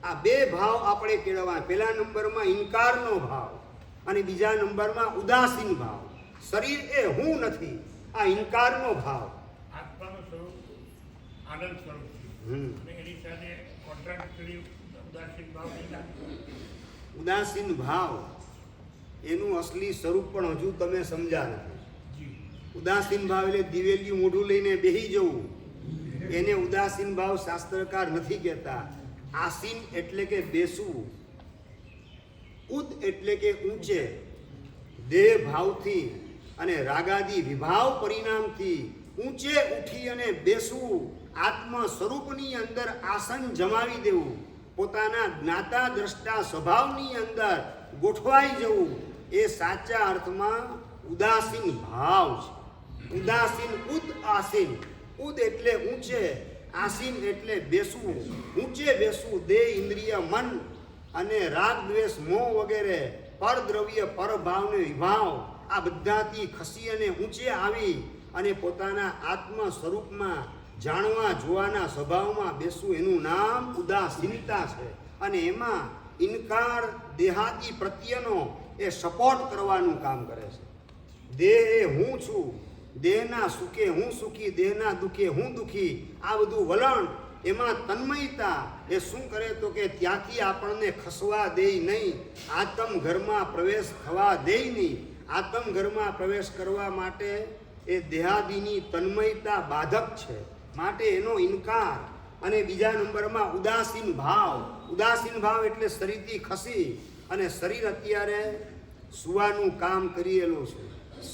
આ બે ભાવ આપણે કેળવવા. પહેલા નંબરમાં ઇનકારનો ભાવ અને બીજા નંબરમાં ઉદાસીન ભાવ. શરીર એ હું નથી, આ ઇનકારનો ભાવ. આત્માનું સ્વરૂપ આનંદ સ્વરૂપ છે અને એની સાથે કોન્ટ્રાડિક્ટરી ઉદાસીન ભાવ નહીં. ઉદાસીન ભાવ એનું અસલી સ્વરૂપ પણ હજુ તમે સમજ્યા નથી. ઉદાસીન ભાવ એટલે દિવેલિયું મોઢું લઈને બેહી જવું, એને ઉદાસીન ભાવ શાસ્ત્રકાર નથી કહેતા. આસીન એટલે કે બેસવું, ઉદ એટલે કે ઊંચે, દેહ ભાવથી અને રાગાદી વિભાવ પરિણામથી ઊંચે ઉઠી અને બેસવું, આત્મ સ્વરૂપની અંદર આસન જમાવી દેવું, પોતાના જ્ઞાતા દ્રષ્ટા સ્વભાવની અંદર ગોઠવાઈ જવું, એ સાચા અર્થમાં ઉદાસીન ભાવ છે. ઉદાસીન ઉદ આસીન. ઉદ એટલે ઊંચે, આસીન એટલે બેસવું, ઊંચે બેસવું. દેહ, ઇન્દ્રિય, મન અને રાગ દ્વેષ મોહ વગેરે પરદ્રવ્ય પરભાવને વિભાવ આ બધાથી ખસી અને ઊંચે આવી અને પોતાના આત્મ સ્વરૂપમાં જાણવા જોવાના સ્વભાવમાં બેસવું, એનું નામ ઉદાસીનતા છે. અને એમાં ઇનકાર દેહાદી પ્રત્યેનો એ સપોર્ટ કરવાનું કામ કરે છે. દેહ એ હું છું, દેહના સુખે હું સુખી, દેહના દુઃખે હું દુઃખી, આ બધું વલણ, એમાં તન્મયતા એ શું કરે તો કે ત્યાંથી આપણને ખસવા દે નહીં, આત્મ ઘરમાં પ્રવેશ થવા દે નહીં. આત્મ ઘરમાં પ્રવેશ કરવા માટે એ દેહાદીની તન્મયતા બાધક છે, માટે એનો ઇનકાર. અને બીજા નંબરમાં ઉદાસીન ભાવ. ઉદાસીન ભાવ એટલે શરીરથી ખસી અને શરીર અત્યારે સુવાનું કામ કરી રહેલું છે,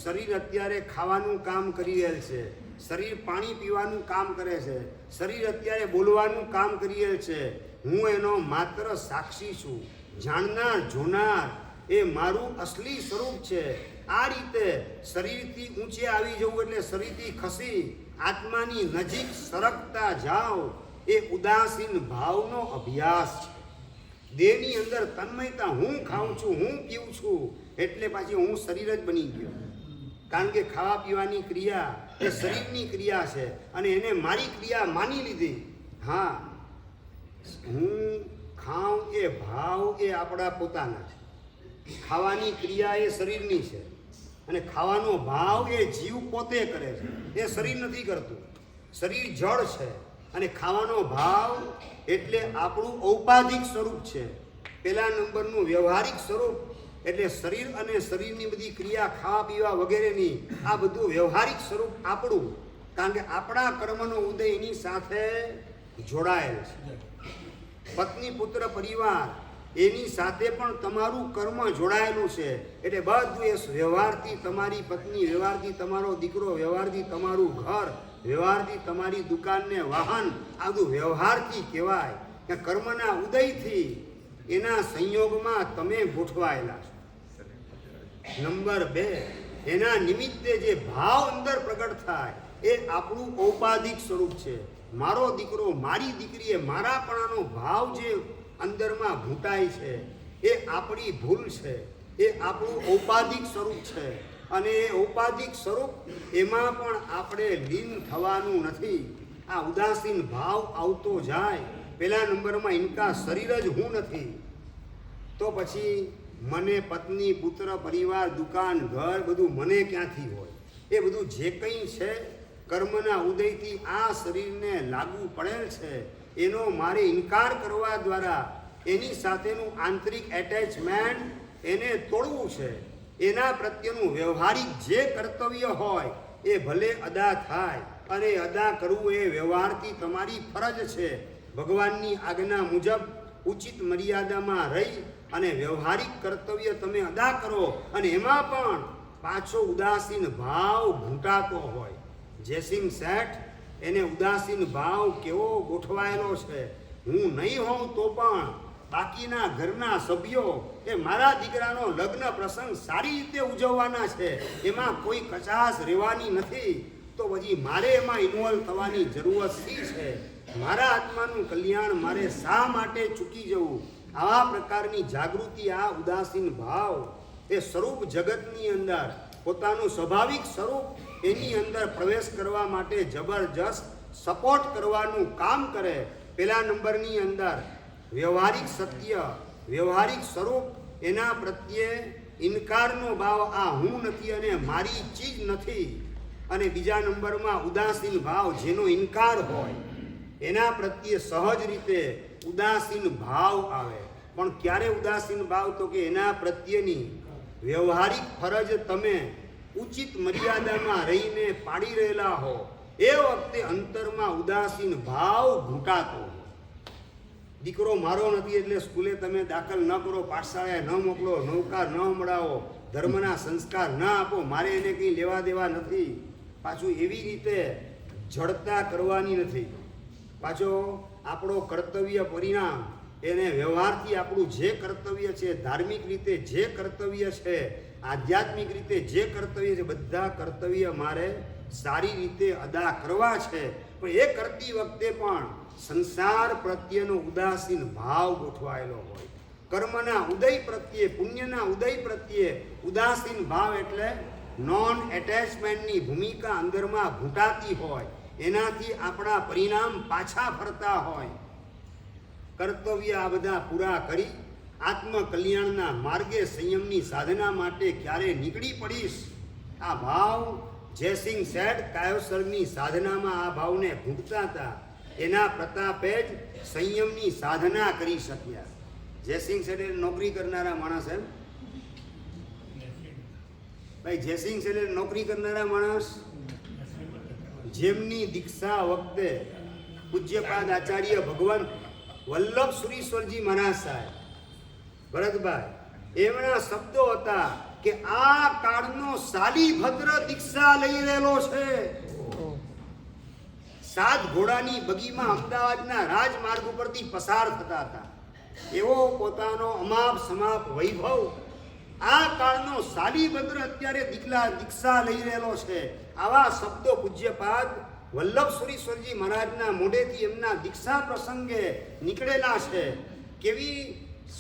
શરીર અત્યારે ખાવાનું કામ કરી રહેલ છે, શરીર પાણી પીવાનું કામ કરે છે, શરીર અત્યારે બોલવાનું કામ કરીએ છે, હું એનો માત્ર સાક્ષી છું, જાણનાર જોનાર એ મારું અસલી સ્વરૂપ છે. આ રીતે શરીરથી ઊંચે આવી જવું એટલે શરીરથી ખસી આત્માની નજીક સરકતા જાઓ એ ઉદાસીન ભાવનો અભ્યાસ છે. દેહની અંદર તન્મયતા, હું ખાઉં છું, હું પીઉં છું એટલે પાછી હું શરીર જ બની ગયો. કારણ કે ખાવા પીવાની ક્રિયા એ શરીરની ક્રિયા છે અને એને મારી ક્રિયા માની લીધી. હા, હું ખાઉં એ ભાવ એ આપણા પોતાના છે, ખાવાની ક્રિયા એ શરીરની છે અને ખાવાનો ભાવ એ જીવ પોતે કરે છે, એ શરીર નથી કરતું. શરીર જળ છે અને ખાવાનો ભાવ એટલે આપણું ઔપાધિક સ્વરૂપ છે. પહેલા નંબરનું વ્યવહારિક સ્વરૂપ એટલે શરીર અને શરીરની બધી ક્રિયા, ખાવા પીવા વગેરેની, આ બધું વ્યવહારિક સ્વરૂપ આપણું. કારણ કે આપણા કર્મનો ઉદય એની સાથે જોડાયેલ છે. પત્ની પુત્ર પરિવાર એની સાથે પણ તમારું કર્મ જોડાયેલું છે. એટલે બધું એ વ્યવહારથી તમારી પત્ની, વ્યવહારથી તમારો દીકરો, વ્યવહારથી તમારું ઘર, વ્યવહારથી તમારી દુકાનને વાહન, આ બધું વ્યવહારથી કહેવાય કે કર્મના ઉદયથી એના સંયોગમાં તમે ગોઠવાયેલા છો. નંબર 2, એના નિમિત્તે જે ભાવ અંદર પ્રગટ થાય એ આપણું ઔપાધિક સ્વરૂપ છે. મારો દીકરો, મારી દીકરી, એ મારાપણાનો ભાવ જે અંદરમાં ઘૂંટાય છે એ આપણી ભૂલ છે, એ આપણું ઔપાધિક સ્વરૂપ છે. અને એ ઔપાધિક સ્વરૂપ એમાં પણ આપણે લીન થવાનું નથી. આ ઉદાસીન ભાવ આવતો જાય. પહેલા નંબરમાં ઇનકા શરીર જ હું નથી, તો પછી મને પત્ની, પુત્ર, પરિવાર, દુકાન, ઘર બધું મને ક્યાંથી હોય? એ બધું જે કંઈ છે કર્મના ઉદયથી આ શરીરને લાગુ પડેલ છે, એનો મારે ઇનકાર કરવા દ્વારા એની સાથેનું આંતરિક એટેચમેન્ટ એને તોડવું છે. એના પ્રત્યેનું વ્યવહારિક જે કર્તવ્ય હોય એ ભલે અદા થાય, અને અદા કરવું એ વ્યવહારથી તમારી ફરજ છે. ભગવાનની આજ્ઞા મુજબ ઉચિત મર્યાદામાં રહી અને વ્યવહારિક કર્તવ્ય તમે અદા કરો, અને એમાં પણ પાછો ઉદાસીન ભાવ ઘૂંટાતો હોય. જયસિંહ શેઠ, એને ઉદાસીન ભાવ કેવો ગોઠવાયેલો છે. હું નહીં હોઉં તો પણ બાકીના ઘરના સભ્યો એ મારા દીકરાનો લગ્ન પ્રસંગ સારી રીતે ઉજવવાના છે, એમાં કોઈ કચાશ રહેવાની નથી, તો પછી મારે એમાં ઇન્વોલ્વ થવાની જરૂરત શી છે? મારા આત્માનું કલ્યાણ મારે શા માટે ચૂકી જવું? આવા પ્રકારની જાગૃતિ, આ ઉદાસીન ભાવ એ સ્વરૂપ જગતની અંદર પોતાનું સ્વાભાવિક સ્વરૂપ એની અંદર પ્રવેશ કરવા માટે જબરજસ્ત સપોર્ટ કરવાનું કામ કરે. પહેલા નંબરની અંદર વ્યવહારિક સત્ય, વ્યવહારિક સ્વરૂપ, એના પ્રત્યે ઇનકારનો ભાવ, આ હું નથી અને મારી ચીજ નથી. અને બીજા નંબરમાં ઉદાસીન ભાવ, જેનો ઇનકાર હોય એના પ્રત્યે સહજ રીતે ઉદાસીન ભાવ આવે. પણ ક્યારે ઉદાસીન ભાવ? તો કે એના પ્રત્યેની વ્યવહારિક ફરજ તમે ઉચિત મર્યાદામાં રહીને પાડી રહેલા હો, એ વખતે અંતરમાં ઉદાસીન ભાવ ઘૂંટાતો. દીકરો મારો નથી એટલે સ્કૂલે તમે દાખલ ન કરો, પાઠશાળાએ ન મોકલો, નૌકાર ન મળાવો, ધર્મના સંસ્કાર ન આપો, મારે એને કંઈ લેવા દેવા નથી. પાછું એવી રીતે જડતા કરવાની નથી. પાછો આપણો કર્તવ્ય પરિણામ, એને વ્યવહારથી આપણું જે કર્તવ્ય છે, ધાર્મિક રીતે જે કર્તવ્ય છે, આધ્યાત્મિક રીતે જે કર્તવ્ય છે, બધા કર્તવ્ય મારે સારી રીતે અદા કરવા છે. પણ એ કરતી વખતે પણ સંસાર પ્રત્યેનો ઉદાસીન ભાવ ગોઠવાયેલો હોય. કર્મના ઉદય પ્રત્યે, પુણ્યના ઉદય પ્રત્યે ઉદાસીન ભાવ એટલે નોન એટેચમેન્ટની ભૂમિકા અંદરમાં ઘૂંટાતી હોય. એનાથી આપણા પરિણામ પાછા ફરતા હોય. કર્તવ્ય આ બધા પૂરા કરી આત્મકલ્યાણના માર્ગે સંયમની સાધના માટે ક્યારે નીકળી પડીશ? આ ભાવ જયસિંહ શેઠ કાયોસરની સાધનામાં આ ભાવને ઘૂંટતા હતા. એના પ્રતાપે જ સંયમની સાધના કરી શક્યા. જયસિંહ શેઠે નોકરી કરનારા માણસ, એમ ભાઈ, જયસિંહ શેઠે નોકરી કરનારા માણસ, જેમની દીક્ષા વખતે પૂજ્યપાદ આચાર્ય ભગવાન વલ્લભ સુરીશ્વરજી મહારાજ સાહેબ, ભરતભાઈ, એમના શબ્દો હતા કે આ કાળનો શાલીભદ્ર દીક્ષા લઈ રહેલો છે. સાત ઘોડાની બગીમાં અમદાવાદના રાજમાર્ગ ઉપરથી પસાર થતા હતા. એવો પોતાનો અમાપ સમાપ વૈભવ આ કાળનો શાલીભદ્ર અત્યારે દીક્ષા લઈ રહેલો છે. આવા શબ્દો પૂજ્યપાદ વલ્લભ સુરીશ્વરજી મહારાજના મોઢેથી એમના દીક્ષા પ્રસંગે નીકળેલા છે. કેવી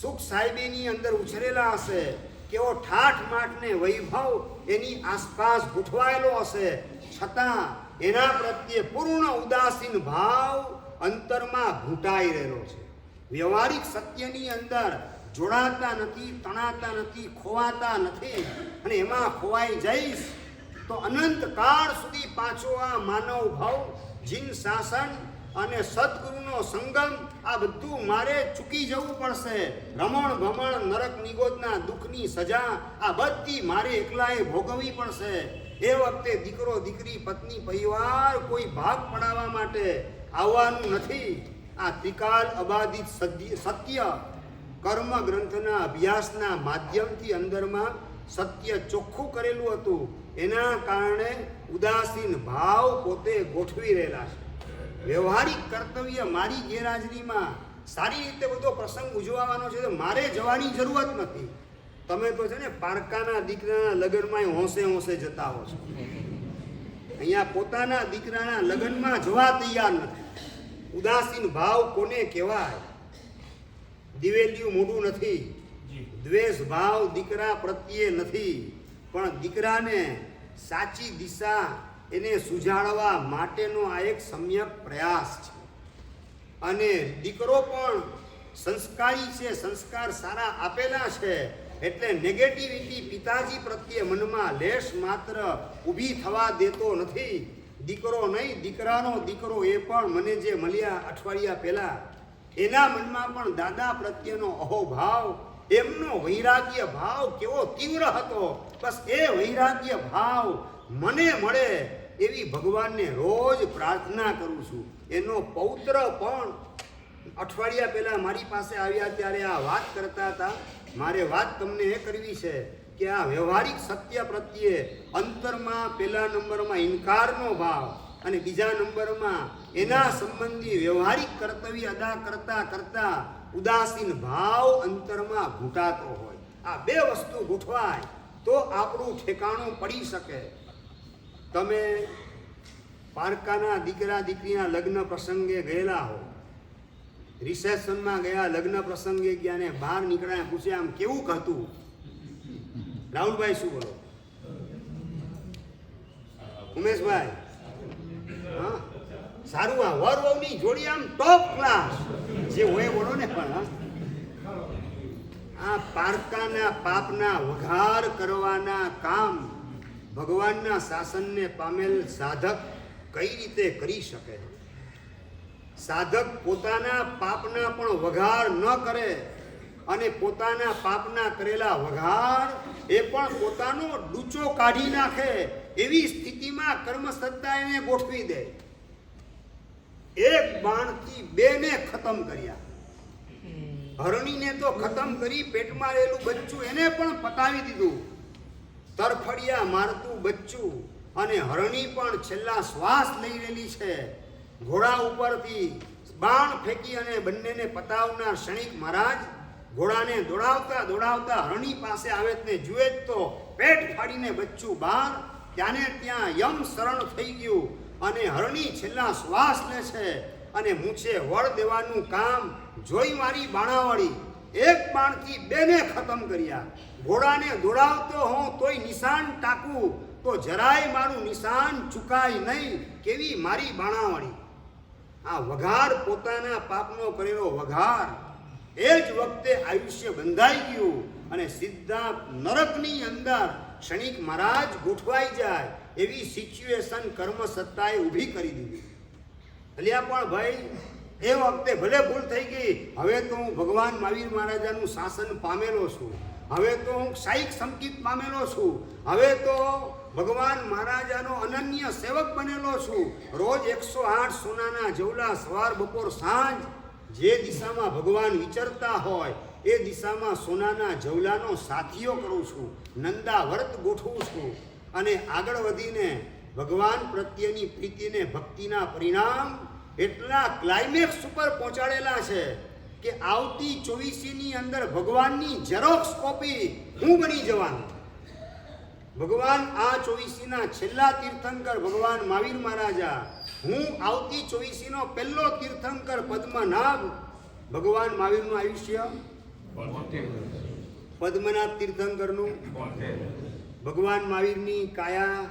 સુખ સાહેબીની અંદર ઉછરેલા હશે, કેવો ઠાઠ માઠ ને વૈભવ એની આસપાસ ગોઠવાયેલો હશે, છતાં એના પ્રત્યે પૂર્ણ ઉદાસીન ભાવ અંતરમાં ઘૂંટાઈ રહેલો છે. વ્યવહારિક સત્યની અંદર જોડાતા નથી, તણાતા નથી, ખોવાતા નથી. અને એમાં ખોવાઈ જઈશ તો અનંત કાળ સુધી પાછો આ માનવ ભાવ, જીન શાસન અને સદગુરુનો સંગમ આ બધું મારે ચૂકી જવું પડશે. રમણ ભમણ નરક નિગોદના દુઃખની સજા આ બધી મારે એકલાએ ભોગવવી પડશે. એ વખતે દીકરો દીકરી પત્ની પરિવાર કોઈ ભાગ પડાવવા માટે આવવાનું નથી. આ ત્રિકાલ અબાધિત સત્ય કર્મ ગ્રંથના અભ્યાસના માધ્યમથી અંદરમાં સત્ય ચોખ્ખું કરેલું હતું. એના કારણે ઉદાસીન ભાવ પોતે ગોઠવી રહેલા છે. વ્યવહારિક કર્તવ્ય મારી ગેરહાજરીમાં સારી રીતે બધો પ્રસંગ ઉજવવાનો છે તો મારે જવાની જરૂરત નથી. તમે તો છે ને પારકાના દીકરાના લગ્નમાં હોંશે હોંશે જતા હો છો. અહીંયા પોતાના દીકરાના લગ્નમાં જવા તૈયાર નથી. ઉદાસીન ભાવ કોને કહેવાય? દિવેલિયું મોઢું નથી. દ્વેષ ભાવ દીકરા પ્રત્યે નથી, પણ દીકરાને સાચી દિશા એને સુજાડવા માટેનો આ એક સમ્યક પ્રયાસ છે. અને દીકરો પણ સંસ્કારી છે, સંસ્કાર સારા આપેલા છે, એટલે નેગેટિવિટી પિતાજી પ્રત્યે મનમાં લેશ માત્ર ઊભી થવા દેતો નથી. દીકરો નહીં, દીકરાનો દીકરો એ પણ મને જે મળ્યા અઠવાડિયા પહેલા, એના મનમાં પણ દાદા પ્રત્યેનો અહોભાવ, એમનો વૈરાગ્ય ભાવ કેવો તીવ્ર હતો. બસ એ વૈરાગ્ય ભાવ મને મળે એવી ભગવાનને રોજ પ્રાર્થના કરું છું. એનો પૌત્ર પણ અઠવાડિયા પહેલા મારી પાસે આવ્યા ત્યારે આ વાત કરતા હતા. મારે વાત તમને એ કરવી છે કે આ વ્યવહારિક સત્ય પ્રત્યે અંતરમાં પહેલા નંબરમાં ઇનકારનો ભાવ અને બીજા નંબરમાં એના સંબંધી વ્યવહારિક કર્તવ્ય અદા કરતા કરતા ઉદાસીન ભાવ અંતરમાં ઘૂંટાતો હોય. આ બે વસ્તુ ગોઠવાય તો આપણું ઠેકાણું પડી શકે. તમે પારકાના દીકરા દીકરીના લગ્ન પ્રસંગે ગયેલા હો, રિસેપ્શનમાં ગયા, લગ્ન પ્રસંગે ગયા ને બહાર નીકળ્યા, પૂછ્યા આમ કેવું હતું? રાહુલભાઈ શું બોલો? ઉમેશભાઈ? હા સારું. આ વર વહુની જોડી આમ ટોપ ક્લાસ જે હોય બોલો ને. પણ આ પારકાના પાપના વઘાર કરવાના કામ ભગવાનના શાસનને પામેલ સાધક કઈ રીતે કરી શકે? સાધક પોતાના પાપના પણ વઘાર ન કરે અને પોતાના પાપના કરેલા વઘાર એ પણ પોતાનો ડૂચો કાઢી નાખે એવી સ્થિતિમાં કર્મસત્તા એને ગોઠવી દે. એક બાણથી બેને ખતમ કર્યા. હરણીને તો ખતમ કરી, પેટમાં રહેલું બચ્ચું એને પણ પતાવી દીધું. તરફડિયા મારતું બચ્ચું અને હરણી પણ છેલ્લા શ્વાસ લઈ રહેલી છે. ઘોડા ઉપરથી બાણ ફેંકી અને બંનેને પતાવનાર ક્ષણિક મહારાજ ઘોડાને દોડાવતા દોડાવતા હરણી પાસે આવે ને જુએ તો પેટ ફાડીને બચ્ચું બહાર. ત્યાંને ત્યાં યમ શરણ થઈ ગયું અને હરણી છેલ્લા શ્વાસ લે છે અને મૂછે વળ દેવાનું કામ જોઈ મારી બાણાવાળી એક બાણથી બેને ખતમ કર્યા. ઘોડાને દોડાવતો હોઉં તોય નિશાન ટાકું તો જરાય મારું નિશાન ચૂકાય નહીં. કેવી મારી બાણાવાળી! આ વઘાર પોતાના પાપનો કરેલો વઘાર એ જ વખતે આયુષ્ય બંધાઈ ગયું અને સીધા નરકની અંદર ક્ષણિક મહારાજ ગોઠવાઈ જાય એવી સિચ્યુએશન કર્મ સત્તાએ ઊભી કરી દીધી. અલ્યા પણ ભાઈ એ વખતે ભલે ભૂલ થઈ ગઈ, હવે તો હું ભગવાન મહાવીર મહારાજાનું શાસન પામેલો છું, હવે તો હું સાઈક સંકિત પામેલો છું, હવે તો ભગવાન મહારાજાનો અનન્ય સેવક બનેલો છું. રોજ 108 સોનાના જવલા સવાર બપોર સાંજ જે દિશામાં ભગવાન વિચરતા હોય એ દિશામાં સોનાના જવલાનો સાથીઓ કરું છું, નંદા વ્રત ગોઠવું છું અને આગળ વધીને ભગવાન પ્રત્યેની પ્રીતિને ભક્તિના પરિણામ એટલા ક્લાઇમેક્સ ઉપર પહોંચાડેલા છે કે આવતી 24ની અંદર ભગવાનની ઝેરોક્સ કોપી હું બની જવાનું. ભગવાન આ 24ના છેલ્લા તીર્થંકર ભગવાન મહાવીર મહારાજા, હું આવતી 24નો પહેલો તીર્થંકર પદ્મનાભ. ભગવાન મહાવીરનું આયુષ્ય પદ્મનાભ તીર્થંકરનું, ભગવાન મહાવીરની કાયા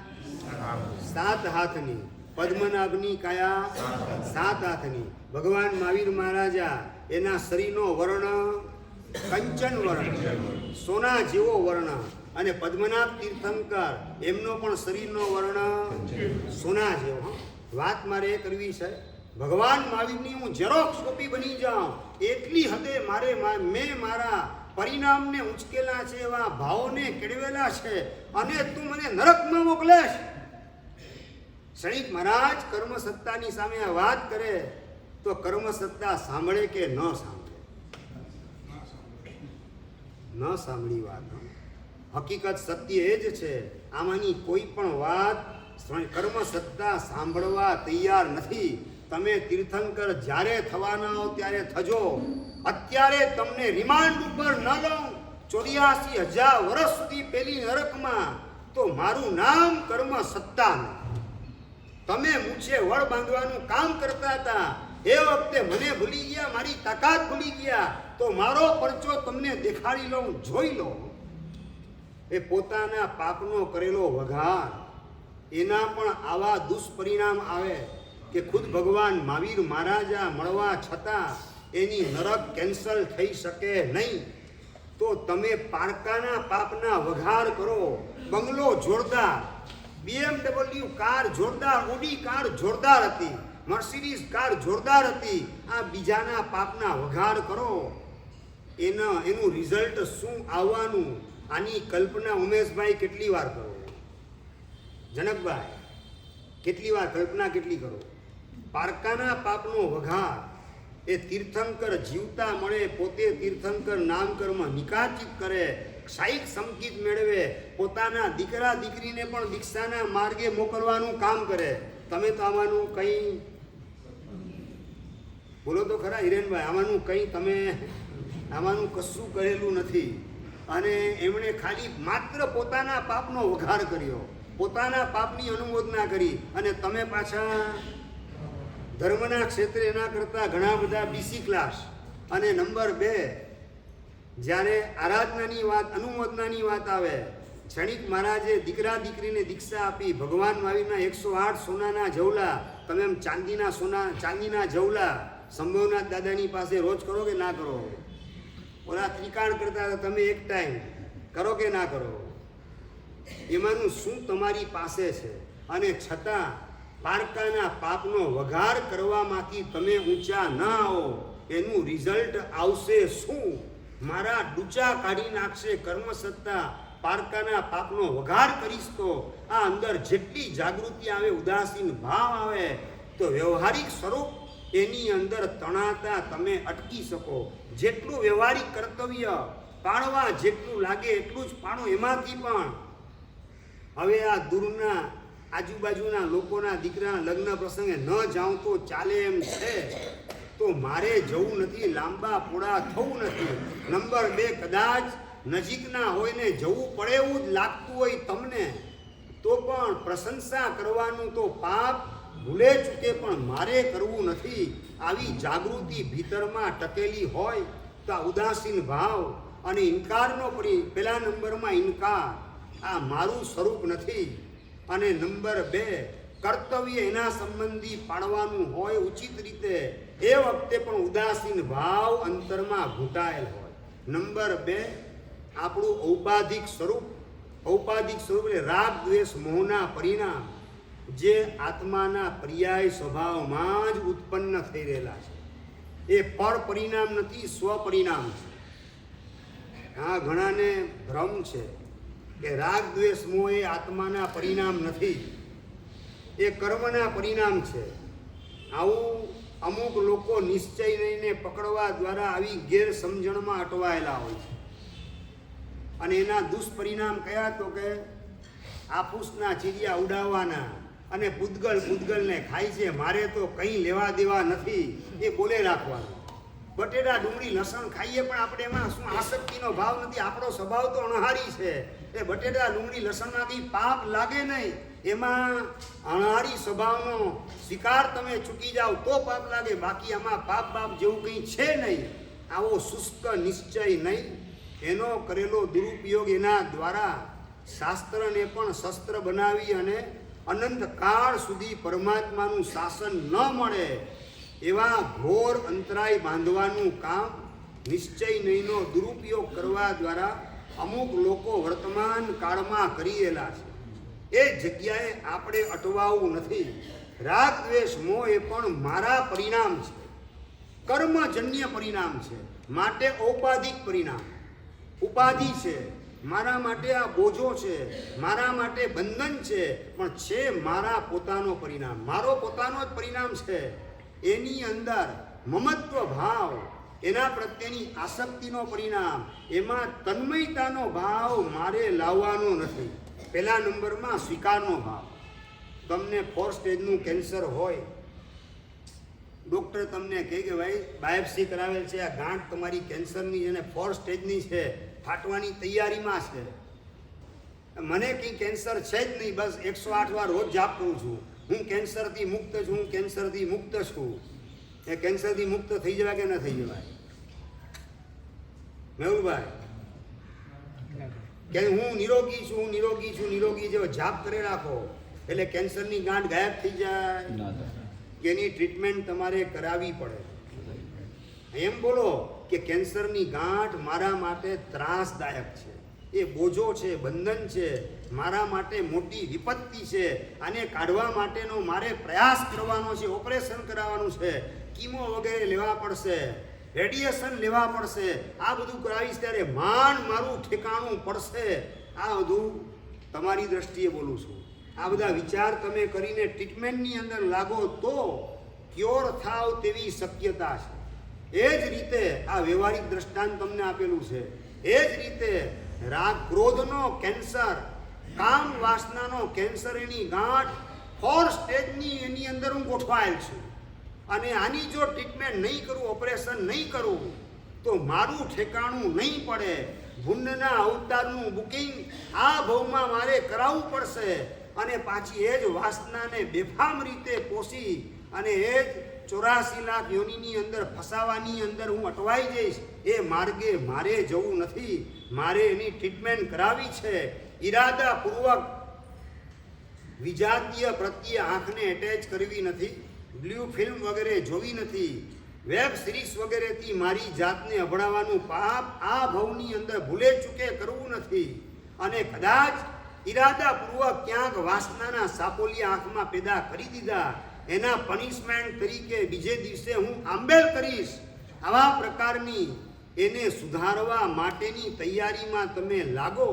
7 હાથની, પદ્મનાભની કાયા 7 હાથની. ભગવાન મહાવીર મહારાજા એના શરીરનો વર્ણ કંચન વર્ણ, સોના જેવો વર્ણ, અને પદ્મનાભ તીર્થંકર એમનો પણ શરીરનો વર્ણ સોના જેવો. વાત મારે એ કરવી છે, ભગવાન મહાવીરની હું ઝેરોક્સ કોપી બની જાઉં એટલી હદે મેં મારા પરિણામને ઉંચકેલા છે, એવા ભાવોને કેળવેલા છે, અને તું મને નરકમાં મોકલેશ. ક્ષણિક મહારાજ કર્મ સત્તાની સામે આ વાત કરે તો કર્મ સત્તા સાંભળે કે ન સાંભળે? ન સાંભળી વાત. હકીકત સત્ય એ જ છે, આમાંની કોઈ પણ વાત કર્મ સત્તા સાંભળવા તૈયાર નથી. તમે તીર્થંકર જ્યારે થવાના હો ત્યારે થજો. અત્યારે તમને રિમાન્ડ ઉપર ન લઉં 84,000 વર્ષ સુધી પેલી નરકમાં, તો મારું નામ કર્મ સત્તા નહીં. તમે મૂછે વળ બાંધવાનું કામ કરતા હતા, એ વખતે મને ભૂલી ગયા, મારી તાકાત ભૂલી ગયા, તો મારો પરચો તમને દેખાડી લઉં, જોઈ લો. એ પોતાના પાપનો કરેલો વઘાર, એના પણ આવા દુષ્પરિણામ આવે કે ખુદ ભગવાન મહાવીર મહારાજા મળવા છતાં એની નરક કેન્સલ થઈ શકે નહીં. તો તમે પારકાના પાપના વઘાર કરો. બંગલો જોરદાર, BMW કાર જોરદાર, ઓડી કાર જોરદાર હતી, મર્સિડીઝ કાર જોરદાર હતી, આ બીજાના પાપના વઘાર કરો. એનું રિઝલ્ટ શું આવવાનું, આની કલ્પના ઉમેશભાઈ કેટલી વાર કરો? જનકભાઈ કેટલી વાર કલ્પના કેટલી કરો? પારકાના પાપનો વઘાર એ તીર્થંકર જીવતા મળે, પોતે તીર્થંકર નામ કર્મ નિકાચિત કરે, ક્ષાયિક સંકિત મેળવે, પોતાના દીકરા દીકરીને પણ દીક્ષાના માર્ગે મોકલવાનું કામ કરે. તમે તો આમાંનું કંઈ બોલો તો ખરા હિરેનભાઈ, આમાંનું કશું કરેલું નથી. અને એમણે ખાલી માત્ર પોતાના પાપનો વઘાર કર્યો, પોતાના પાપની અનુમોદના કરી, અને તમે પાછા ધર્મના ક્ષેત્રે એના કરતાં ઘણા બધા BC ક્લાસ. અને નંબર 2, જ્યારે આરાધનાની વાત, અનુમોદનાની વાત આવે, ક્ષણિક મહારાજે દીકરા દીકરીને દીક્ષા આપી. ભગવાન મહાવીરના 108 સોનાના જવલા, તમે એમ ચાંદીના જવલા શંભવનાથ દાદાની પાસે રોજ કરો કે ના કરો? ઓલા ત્રિકાળ કરતા હતા, તમે એક ટાઈમ કરો કે ના કરો? એમાંનું શું તમારી પાસે છે? અને છતાં પારકાના પાપનો વઘાર કરવામાંથી તમે ઊંચા ન આવો, એનું રિઝલ્ટ આવશે શું? મારા ડૂચા કાઢી નાખશે કર્મ સત્તા. પારકાના પાપનો વઘાર કરીશ તો આ અંદર જેટલી જાગૃતિ આવે, ઉદાસીન ભાવ આવે, તો વ્યવહારિક સ્વરૂપ એની અંદર તણાતા તમે અટકી શકો. જેટલું વ્યવહારિક કર્તવ્ય પાળવા જેટલું લાગે એટલું જ પાડો. એમાંથી પણ હવે આ દૂરના આજુબાજુના લોકોના દીકરાના લગ્ન પ્રસંગે ન જાઉં તો ચાલે એમ છે, તો મારે જવું નથી, લાંબા પોળા થવું નથી. નંબર 2, કદાચ નજીકના હોય ને જવું પડે એવું જ લાગતું હોય તમને, તો પણ પ્રશંસા કરવાનું તો પાપ ભૂલે ચૂકે, પણ મારે કરવું નથી. આવી જાગૃતિ ભીતરમાં ટકેલી હોય તો આ ઉદાસીન ભાવ અને ઇનકારનો પહેલા નંબરમાં ઇનકાર, આ મારું સ્વરૂપ નથી. અને નંબર 2, કર્તવ્ય એના સંબંધી પાડવાનું હોય ઉચિત રીતે, એ વખતે પણ ઉદાસીન ભાવ અંતરમાં ઘૂંટાયેલ હોય. નંબર 2, આપણું ઔપાધિક સ્વરૂપ એટલે રાગ દ્વેષ મોહના પરિણામ, જે આત્માના પર્યાય સ્વભાવમાં જ ઉત્પન્ન થઈ રહેલા છે. એ પર પરિણામ નથી, સ્વ પરિણામ છે. આ ઘણાને ભ્રમ છે કે રાગ દ્વેષ મોહ એ આત્માના પરિણામ નથી, એ કર્મના પરિણામ છે. આવું અમુક લોકો નિશ્ચય લઈને પકડવા દ્વારા આવી ગેરસમજણમાં અટવાયેલા હોય છે. અને એના દુષ્પરિણામ કયા? તો કે આફૂસના ચીડિયા ઉડાવવાના, અને પૂતગલને ખાય છે, મારે તો કંઈ લેવા દેવા નથી, એ બોલે રાખવાનું. બટેટા ડુંગળી લસણ ખાઈએ પણ આપણે એમાં શું આસક્તિનો ભાવ નથી, આપણો સ્વભાવ તો અણહારી છે. એ બટેટા ડુંગળી લસણમાંથી પાપ લાગે નહીં, એમાં અણહારી સ્વભાવનો શિકાર તમે ચૂકી જાઓ તો પાપ લાગે, બાકી આમાં પાપ જેવું કંઈ છે નહીં. આવો શુષ્ક નિશ્ચય નહીં, એનો કરેલો દુરુપયોગ એના દ્વારા શાસ્ત્રને પણ શસ્ત્ર બનાવી અને અનંત કાળ સુધી પરમાત્માનું શાસન ન મળે એવા ઘોર અંતરાય બાંધવાનું કામ નિશ્ચય નહીંનો દુરુપયોગ કરવા દ્વારા અમુક લોકો વર્તમાન કાળમાં કરીએલા છે. એ જગ્યાએ આપણે અટવાવું નથી. રાગ દ્વેષ મોહ એ પણ મારા પરિણામ છે, કર્મજન્ય પરિણામ છે, માટે ઔપાધિક પરિણામ. ઉપાધિ છે, મારા માટે આ બોજો છે, મારા માટે બંધન છે, પણ છે મારા પોતાનો પરિણામ, મારો પોતાનો જ પરિણામ છે. એની અંદર મમત્વ ભાવ, એના પ્રત્યેની આસક્તિનો પરિણામ, એમાં તન્મયતાનો ભાવ મારે લાવવાનો નથી. પહેલા નંબરમાં સ્વીકારનો ભાવ. તમને 4 સ્ટેજનું કેન્સર હોય, ડૉક્ટર તમને કહે કે ભાઈ બાયોપ્સી કરાવેલ છે, આ ગાંઠ તમારી કેન્સરની અને 4 સ્ટેજની છે, ફાટવાની તૈયારીમાં છે. મને કંઈ કેન્સર છે જ નહીં, બસ 108 વાર રોજ જાપ કરું છું, હું કેન્સરથી મુક્ત છું, હું કેન્સરથી મુક્ત છું. એ કેન્સરથી મુક્ત થઈ જવાય કે ન થઈ જવાય મેહુલભાઈ? કે હું નિરોગી છું, હું નિરોગી છું, નિરોગી જેવો જાપ કરી રાખો એટલે કેન્સરની ગાંઠ ગાયબ થઈ જાય કે એની ટ્રીટમેન્ટ તમારે કરાવવી પડે? એમ બોલો કે કેન્સરની ગાંઠ મારા માટે ત્રાસદાયક છે, એ બોજો છે, બંધન છે, મારા માટે મોટી વિપત્તિ છે, આને કાઢવા માટેનો મારે પ્રયાસ કરવાનો છે, ઓપરેશન કરાવવાનું છે, કીમો વગેરે લેવા પડશે, રેડિયેશન લેવા પડશે. આ બધું કરાવીશ ત્યારે મારું ઠેકાણું પડશે. આ બધું તમારી દ્રષ્ટિએ બોલું છું. આ બધા વિચાર તમે કરીને ટ્રીટમેન્ટની અંદર લાગો તો ક્યોર થાવ તેવી શક્યતા છે. એ જ રીતે આ વ્યવહારિક દ્રષ્ટાંત તમને આપેલું છે. એ જ રીતે રાગ ક્રોધનો કેન્સર, કામ વાસનાનો કેન્સર, એની ગાંઠ 4 સ્ટેજની એની અંદર હું ગોઠવાયેલ છું. અને આની જો ટ્રીટમેન્ટ નહીં કરું, ઓપરેશન નહીં કરું તો મારું ઠેકાણું નહીં પડે. ભૂંડના અવતારનું બુકિંગ આ ભવમાં મારે કરાવવું પડશે અને પાછી એ જ વાસનાને બેફામ રીતે પોષી અને એ જ 84 લાખ યોનિની અંદર ફસાવાની અંદર હું અટવાઈ જઈશ. એ માર્ગે મારે જવું નથી, મારે એની ટ્રીટમેન્ટ કરાવી છે. ઈરાદાપૂર્વક વિજાતીય પ્રત્યે આંખને એટેચ કરવી નથી, બ્લુ ફિલ્મ વગેરે જોવી નથી, વેબ સિરીઝ વગેરેથી મારી જાતને અભડાવવાનું પાપ આ ભવની અંદર ભૂલે ચૂકે કરવું નથી. અને કદાચ ઈરાદાપૂર્વક ક્યાંક વાસનાના સાપોલિયા આંખમાં પેદા કરી દીધા, એના પનિશમેન્ટ તરીકે બીજે દિવસે હું આંબેલ કરીશ. આવા પ્રકારની એને સુધારવા માટેની તૈયારીમાં તમે લાગો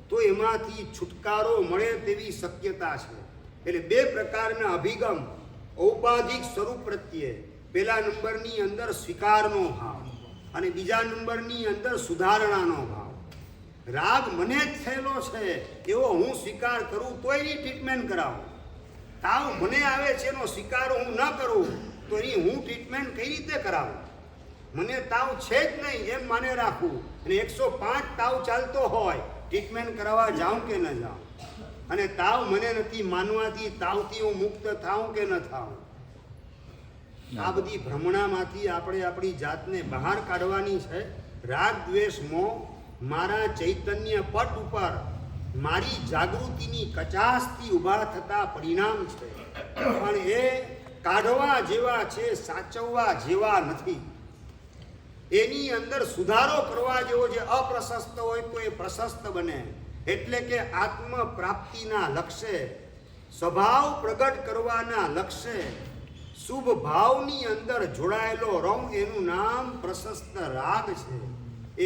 તો એમાંથી છુટકારો મળે તેવી શક્યતા છે. એટલે 2 પ્રકારના અભિગમ ઔપાધિક સ્વરૂપ પ્રત્યે. પહેલા નંબરની અંદર સ્વીકારનો ભાવ અને બીજા નંબરની અંદર સુધારણાનો ભાવ. રાગ મને જ થયેલો છે એવો હું સ્વીકાર કરું તો એની ટ્રીટમેન્ટ કરાવું. તાવ મને આવે છે એનો સ્વીકાર હું ન કરું તો એની હું ટ્રીટમેન્ટ કઈ રીતે કરાવું? મને તાવ છે જ નહીં એમ માને રાખું અને 105 તાવ ચાલતો હોય, ટ્રીટમેન્ટ કરાવવા જાઉં કે ન જાઉં? અને તાવ મને નથી માનવાથી તાવથી હું મુક્ત થાઉં કે ન થાઉં? આ બધી ભ્રમણામાંથી આપણે આપણી જાતને બહાર કાઢવાની છે. રાગ દ્વેષ મોહ મારા ચૈતન્ય પટ ઉપર મારી જાગૃતિની કચાશથી ઊભા થતા પરિણામ છે, પણ એ કાઢવા જેવા છે, સાચવવા જેવા નથી. એની અંદર સુધારો કરવા જેવો જે અપ્રશસ્ત હોય તો એ પ્રશસ્ત બને. એટલે કે આત્મ પ્રાપ્તિના લક્ષ્ય, સ્વભાવ પ્રગટ કરવાના લક્ષ્ય, શુભ ભાવની અંદર જોડાયેલો રંગ, એનું નામ પ્રશસ્ત રાગ છે.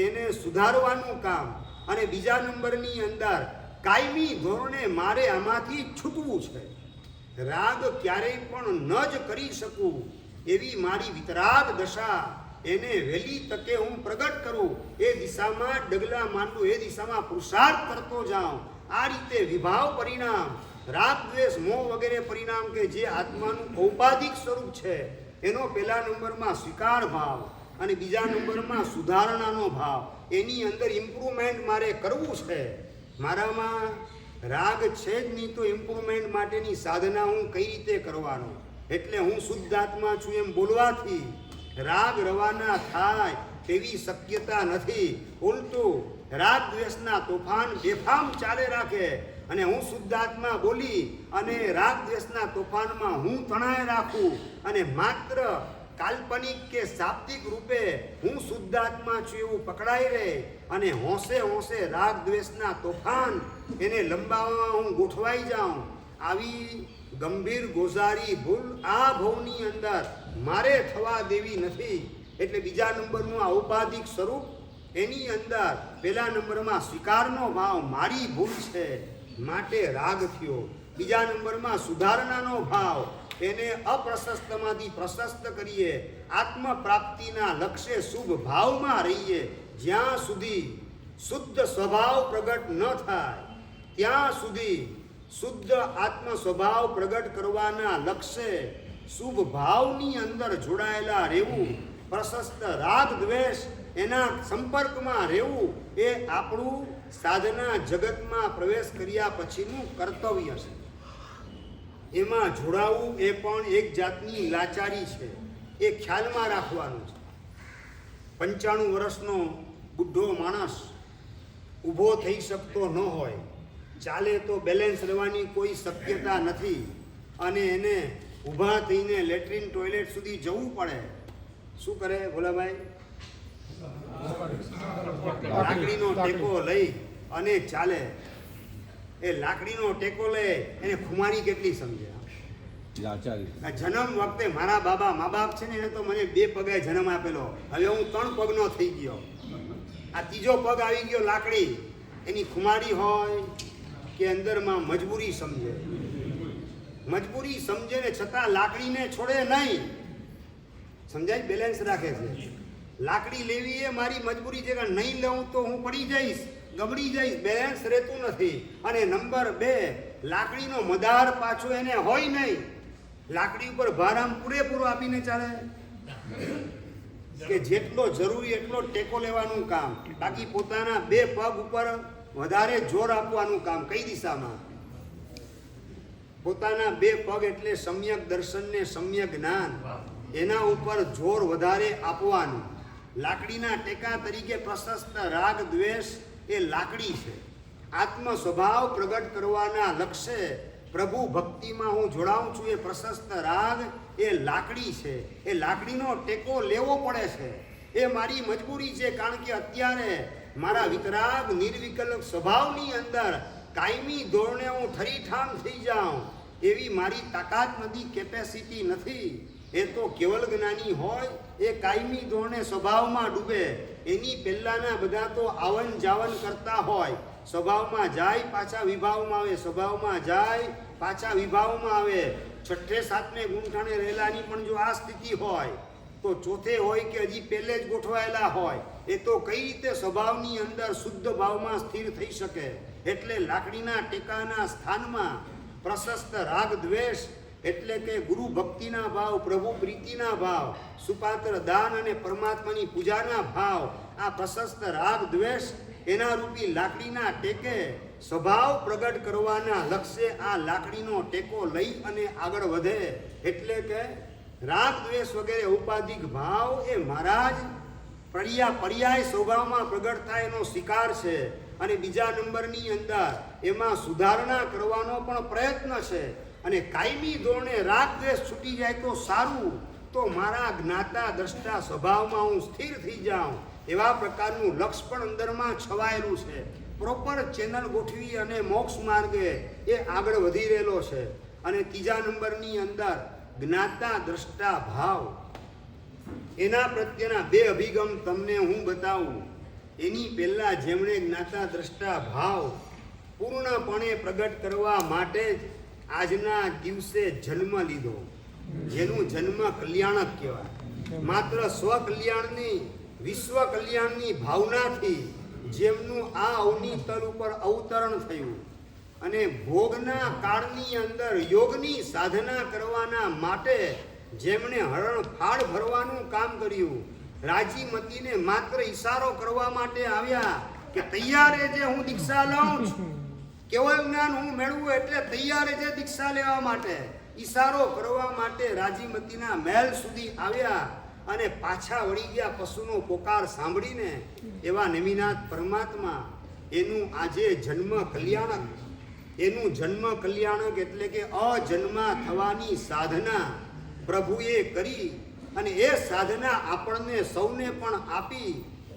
એને સુધારવાનું કામ. અને બીજા નંબરની અંદર કાયમી ધોરણે મારે આમાંથી છૂટવું છે. રાગ ક્યારેય પણ ન જ કરી શકું એવી મારી વિતરાગ દશા, એને વહેલી તકે હું પ્રગટ કરું, એ દિશામાં ડગલા માંડું, એ દિશામાં પુરુષાર્થ કરતો જાઉં. આ રીતે વિભાવ પરિણામ રાગ દ્વેષ મોહ વગેરે પરિણામ કે જે આત્માનું ઔપાધિક સ્વરૂપ છે એનો પહેલા નંબરમાં સ્વીકાર ભાવ અને બીજા નંબરમાં સુધારણાનો ભાવ, એની અંદર ઇમ્પ્રુવમેન્ટ મારે કરવું છે. મારામાં રાગ છે જ નહીં તો ઇમ્પ્રુવમેન્ટ માટેની સાધના હું કઈ રીતે કરવાનો? એટલે હું શુદ્ધ આત્મા છું એમ બોલવાથી રાગ રવાના થાય તેવી શક્યતા નથી. ઉલટું રાગ દ્વેષના તોફાન બેફામ ચાલે રાખે અને હું શુદ્ધાત્મા બોલી અને રાગ દ્વેષના તોફાનમાં હું તણાય રાખું અને માત્ર કાલ્પનિક કે શાબ્દિક રૂપે હું શુદ્ધાત્મા છું એવું પકડાઈ રહે અને હોંશે હોંશે રાગ દ્વેષના તોફાન એને લંબાવવામાં હું ગોઠવાઈ જાઉં. આવી ગંભીર ગોઝારી ભૂલ આ ભવની અંદર મારે થવા દેવી નથી. એટલે બીજા નંબરનું આ ઔપાધિક સ્વરૂપ, એની અંદર પહેલા નંબરમાં સ્વીકારનો ભાવ મારી ભૂલ છે માટે રાગ થયો. બીજા નંબરમાં સુધારણાનો ભાવ, એને અપ્રશસ્તમાંથી પ્રશસ્ત કરીએ, આત્મ પ્રાપ્તિના લક્ષ્ય શુભ ભાવમાં રહીએ. જ્યાં સુધી શુદ્ધ સ્વભાવ પ્રગટ ન થાય ત્યાં સુધી શુદ્ધ આત્મ સ્વભાવ પ્રગટ કરવાના લક્ષ્ય શુભ ભાવની અંદર જોડાયેલા રહેવું, પ્રશસ્ત રાગ દ્વેષ એના સંપર્કમાં રહેવું એ આપણું સાધના જગતમાં પ્રવેશ કર્યા પછીનું કર્તવ્ય છે. એમાં જોડાવું એ પણ એક જાતની લાચારી છે, એ ખ્યાલમાં રાખવાનું છે. 95 વર્ષનો બુઢો માણસ ઊભો થઈ શકતો ન હોય, ચાલે તો બેલેન્સ રહેવાની કોઈ શક્યતા નથી અને એને ઊભા થઈને લેટ્રિન ટોયલેટ સુધી જવું પડે, શું કરે ભોલાભાઈ? લાકડીનો ટેકો લઈ અને ચાલે. એ લાકડીનો ટેકો લે એને ખુમારી કેટલી સમજે? લાચારી. આ જન્મ વખતે મારા બાબા મા બાપ છે ને એને તો મને 2 પગે જન્મ આપેલો, હવે હું 3 પગનો થઈ ગયો. આ ત્રીજો પગ આવી ગયો લાકડી. એની ખુમારી હોય કે અંદરમાં મજબૂરી સમજે? મજબૂરી સમજે ને છતાં લાકડીને છોડે નહીં. સમજાય? બેલેન્સ રાખે છે. લાકડી લેવી એ મારી મજબૂરી છે કે નહીં લઉં તો હું પડી જઈશ, ગબડી જઈશ, બેલેન્સ રહેતું નથી. અને નંબર 2, લાકડીનો મદાર પાછો એને હોય નહીં. લાકડી ઉપર ભાર આમ પૂરેપૂરો આપીને ચાલે કે જેટલો જરૂરી એટલો ટેકો લેવાનું કામ, બાકી પોતાના 2 પગ ઉપર વધારે જોર આપવાનું કામ. કઈ દિશામાં? પોતાના 2 પગ એટલે સમ્યક દર્શન ને સમ્યક જ્ઞાન, એના ઉપર જોર વધારે આપવાનું. લાકડીના ટેકા તરીકે પ્રશસ્ત રાગ દ્વેષ એ લાકડી છે. આત્મ સ્વભાવ પ્રગટ કરવાના લક્ષ્ય પ્રભુ ભક્તિમાં હું જોડાઉં છું, એ પ્રશસ્ત રાગ એ લાકડી છે. એ લાકડીનો ટેકો લેવો પડે છે, એ મારી મજબૂરી છે. કારણ કે અત્યારે મારા વિતરાગ નિર્વિકલ્પ સ્વભાવની અંદર કાયમી ધોરણે હું ઠરીઠામ થઈ જાઉં એવી મારી તાકાત નથી, કેપેસિટી નથી. એ તો કેવલ જ્ઞાની હોય એ કાયમી ધોરણે સ્વભાવમાં ડૂબે. એની પહેલાંના બધા તો આવન જાવન કરતા હોય, સ્વભાવમાં જાય પાછા વિભાવમાં આવે, સ્વભાવમાં જાય પાછા વિભાવમાં આવે. 6ઠે 7મે ગુંઠાણે રહેલાની પણ જો આ સ્થિતિ હોય તો ચોથે હોય કે હજી પહેલે જ ગોઠવાયેલા હોય, એ તો કઈ રીતે સ્વભાવની અંદર શુદ્ધ ભાવમાં સ્થિર થઈ શકે? એટલે લાકડીના ટેકાના સ્થાનમાં પ્રશસ્ત રાગ દ્વેષ એટલે કે ગુરુ ભક્તિના ભાવ, પ્રભુ પ્રીતિના ભાવ, સુપાત્ર દાન અને પરમાત્માની પૂજાના ભાવ, આ પ્રશસ્ત રાગ દ્વેષ એના રૂપી લાકડીના ટેકે સ્વભાવ પ્રગટ કરવાના લક્ષ્ય આ લાકડીનો ટેકો લઈ અને આગળ વધે. એટલે કે રાગ દ્વેષ વગેરે ઔપાધિક ભાવ એ મહારાજ પર્યાય સ્વભાવમાં પ્રગટ થાય એનો શિકાર છે. અને બીજા નંબરની અંદર એમાં સુધારણા કરવાનો પણ પ્રયત્ન છે. અને કાયમી ધોરણે રાગ દ્વેષ છૂટી જાય તો સારું, તો મારા જ્ઞાતા દ્રષ્ટા સ્વભાવમાં હું સ્થિર થઈ જાઉં એવા પ્રકારનું લક્ષ્ય પણ અંદરમાં છવાયેલું છે. પ્રોપર ચેનલ ગોઠવી અને મોક્ષ માર્ગે એ આગળ વધી રહેલો છે. અને ત્રીજા નંબરની અંદર જ્ઞાતા દ્રષ્ટા ભાવ, એના પ્રત્યેના 2 અભિગમ તમને હું બતાવું. એની પહેલા જેમણે જ્ઞાતા દ્રષ્ટા ભાવ પૂર્ણપણે પ્રગટ કરવા માટે જ આજના દિવસે જન્મ લીધો, જેનું જન્મ કલ્યાણક કહેવાય. માત્ર સ્વકલ્યાણની વિશ્વ કલ્યાણની ભાવનાથી જેમનું આ અવની તલ ઉપર અવતરણ થયું અને ભોગના કાળની અંદર યોગની સાધના કરવાના માટે જેમણે હરણફાળ ભરવાનું કામ કર્યું, રાજીમતીને માત્ર ઈશારો કરવા માટે આવ્યા કે તૈયાર રહેજે, હું દીક્ષા લઉં છું, કેવળ જ્ઞાન હું મેળવું એટલે તૈયાર રહેજે દીક્ષા લેવા માટે, ઈશારો કરવા માટે રાજીમતીના મહેલ સુધી આવ્યા અને પાછા વળી ગયા પશુનો પોકાર સાંભળીને. એવા નેમિનાથ પરમાત્મા એનું આજે જન્મ કલ્યાણક, એનું જન્મ કલ્યાણક એટલે કે અજન્મા થવાની સાધના પ્રભુએ કરી અને એ સાધના આપણને સૌને પણ આપી.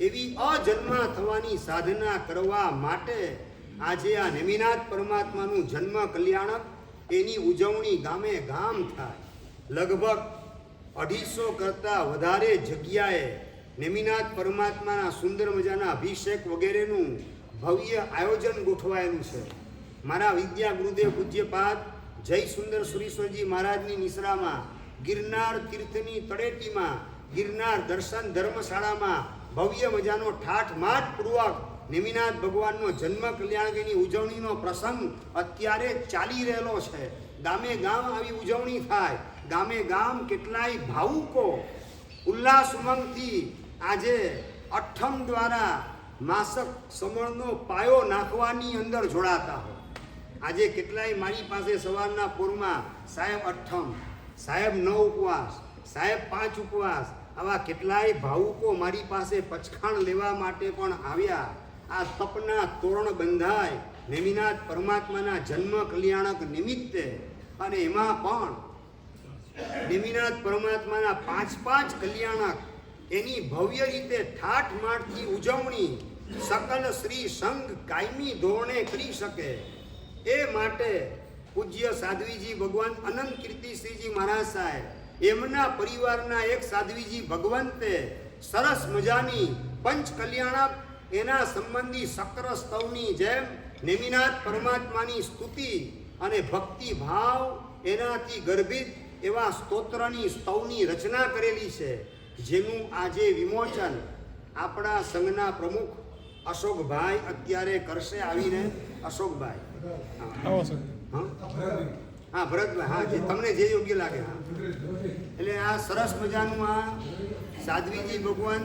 એવી અજન્મા થવાની સાધના કરવા માટે આજે આ નેમિનાથ પરમાત્માનું જન્મ કલ્યાણક એની ઉજવણી ગામે ગામ થાય. લગભગ 250 કરતાં વધારે જગ્યાએ નેમિનાથ પરમાત્માના સુંદર મજાના અભિષેક વગેરેનું ભવ્ય આયોજન ગોઠવાયેલું છે. મારા વિદ્યા ગુરુદેવ પૂજ્યપાદ જય સુંદર સુરીશ્વરજી મહારાજની નિશ્રામાં, ગિરનાર તીર્થની તળેટીમાં, ગિરનાર દર્શન ધર્મશાળામાં ભવ્ય મજાનો ઠાઠમાઠ પૂર્વક નેમિનાથ ભગવાનનો જન્મ કલ્યાણકની ઉજવણીનો પ્રસંગ અત્યારે ચાલી રહેલો છે. ગામે ગામ આવી ઉજવણી થાય. ગામે ગામ કેટલાય ભાવુકો ઉલ્લાસ ઉમંગથી આજે અઠ્ઠમ દ્વારા માસક સમણનો પાયો નાખવાની અંદર જોડાતા હોય. આજે કેટલાય મારી પાસે સવારના પૂરમાં સાહેબ અઠ્ઠમ, સાહેબ 9 ઉપવાસ, સાહેબ 5 ઉપવાસ, આવા કેટલાય ભાવુકો મારી પાસે પચખાણ લેવા માટે પણ આવ્યા. આ તપના તોરણ બંધાય નેમિનાથ પરમાત્માના જન્મ કલ્યાણક નિમિત્તે. અને એમાં પણ નેમિનાથ પરમાત્માના 5 કલ્યાણક એની ભવ્ય રીતે ઠાઠમાઠથી ઉજવણી સકલ શ્રી સંઘ કાયમી ધોરણે કરી શકે એ માટે પૂજ્ય સાધ્વીજી ભગવાન અનંત કીર્તિ શ્રીજી મહારાજ સાહેબ એમના પરિવારના એક સાધ્વીજી ભગવંતે સરસ મજાની પંચ કલ્યાણક એના સંબંધી સક્ર સ્તવની જેમ નેમિનાથ પરમાત્માની સ્તુતિ અને ભક્તિ ભાવ એનાથી ગર્ભિત એવા સ્તોત્રની સ્તવની રચના કરેલી છે, જેનું આજે વિમોચન આપણા સંઘના પ્રમુખ અશોકભાઈ અત્યારે કરશે. આવીને અશોકભાઈ, હા ભરતભાઈ, હા જે તમને જે યોગ્ય લાગે. હા એટલે આ સરસ મજાનું આ સાધ્વીજી ભગવાન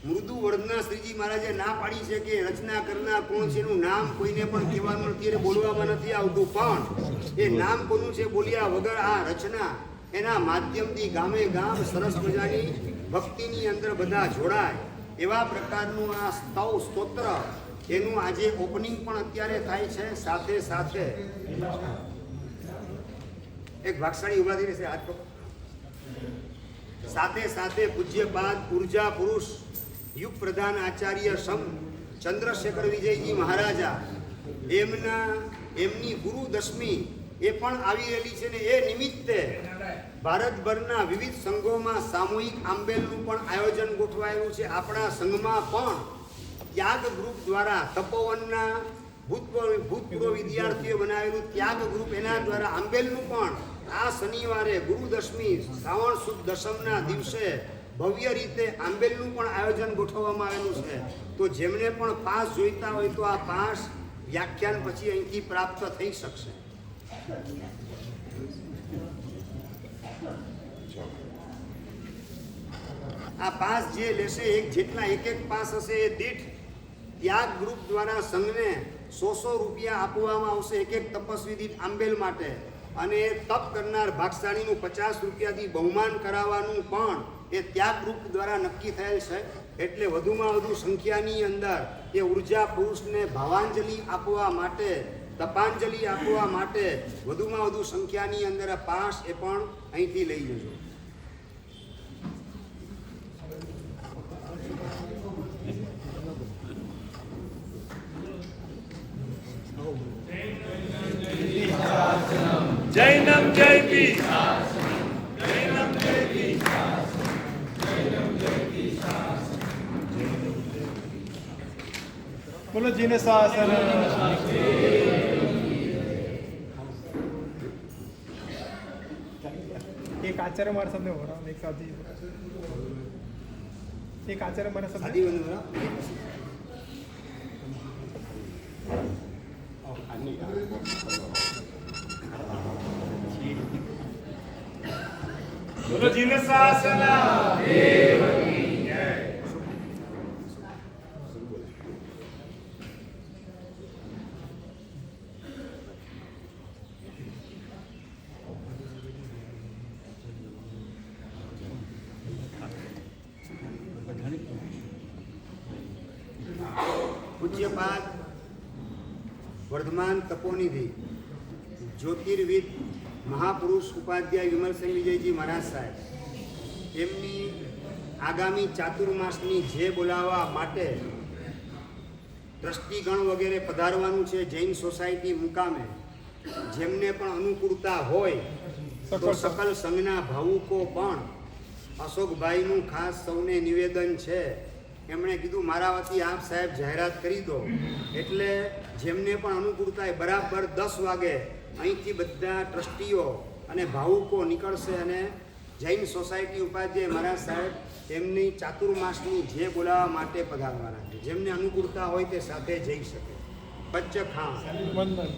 મૃદુ વર્ધના શ્રીજી મહારાજે ના પાડી છે કે રચના કરનાર કોણ છે એનું નામ કોઈને પણ કહેવાનું નથી અને બોલવામાં નથી આવતું, પણ એ નામ કોનું છે બોલ્યા વગર આ રચના એના માધ્યમથી ગામે ગામ સરસ મજાની ભક્તિની અંદર બધા જોડાય એવા પ્રકારનું આ સ્તોત્ર એનું આજે ઓપનિંગ પણ અત્યારે થાય છે. સાથે સાથે એક ભાગશાળી ઉભા થઈ રહેશે હાથ પકડો. સાથે સાથે પૂજ્યપાદ ઉર્જા પુરુષ યુગ પ્રધાન આચાર્ય સમ ચંદ્રશેખર વિજયજી મહારાજા એમની ગુરુ દશમી એ પણ આવી રહેલી છે ને એ નિમિત્તે ભારતભરના વિવિધ સંઘોમાં સામૂહિક આંબેલનું પણ આયોજન ગોઠવાયેલું છે. આપણા સંઘમાં પણ ત્યાગ ગ્રુપ દ્વારા તપોવનના ભૂતપૂર્વ વિદ્યાર્થીઓ બનાવેલું ત્યાગ ગ્રુપ એના દ્વારા આંબેલનું પણ આ શનિવારે ગુરુ દશમી શ્રાવણ સુદ દશમના દિવસે ભવ્ય રીતે આંબેલનું પણ આયોજન ગોઠવવામાં આવેલું છે. તો જેમને પણ પાસ જોઈતા હોય તો આ પાસ વ્યાખ્યાન પછી અહીંથી પ્રાપ્ત થઈ શકશે. આ પાસ જે લેશે જેટલા એક પાસ હશે એ દીઠ ત્યાગ ગ્રુપ દ્વારા સંઘને 100 રૂપિયા આપવામાં આવશે એક તપસ્વી દીઠ આંબેલ માટે. અને તપ કરનાર ભાગશાળીનું 50 રૂપિયાથી બહુમાન કરાવવાનું પણ એ ત્યાગ ગ્રુપ દ્વારા નક્કી થયેલ છે. એટલે વધુમાં વધુ સંખ્યાની અંદર એ ઉર્જા પુરુષને ભાવાંજલિ આપવા માટે, તપાંજલિ આપવા માટે વધુમાં વધુ સંખ્યાની અંદર આ પાસ એ પણ અહીંથી લઈ જજો. જૈનમ જય પી, જૈનમ જય પી, બોલો જીને શાસન. એક આચાર્ય મારા સાથે हो रहा एक साथी, एक आचार्य मारा સાદી साथ વંદના બોલો જીન શાસન પૂજ્યપાદ વર્ધમાન તપોનિધિ જ્યોતિર્વિદ મહાપુરુષ ઉપાધ્યાય વિમલસિંહ વિજયજી મહારાજ સાહેબ એમની આગામી ચાતુર્માસની જે બોલાવવા માટે ટ્રસ્ટીગણ વગેરે પધારવાનું છે જૈન સોસાયટી મુકામે, જેમને પણ અનુકૂળતા હોય તો સકલ સંઘના ભાવુકો પણ અશોકભાઈનું ખાસ સૌને નિવેદન છે. એમણે કીધું મારા વતી આપ સાહેબ જાહેરાત કરી દો, એટલે જેમને પણ અનુકૂળતા હોય બરાબર 10 વાગે અહીંથી બધા ટ્રસ્ટીઓ અને ભાવુકો નીકળશે અને જૈન સોસાયટી ઉપાધ્યાય મહારાજ સાહેબ એમની ચાતુર્માસની જે બોલાવવા માટે પધારવાના છે. જેમને અનુકૂળતા હોય તે સાથે જઈ શકે. પચ્ચ ખાં વંદન.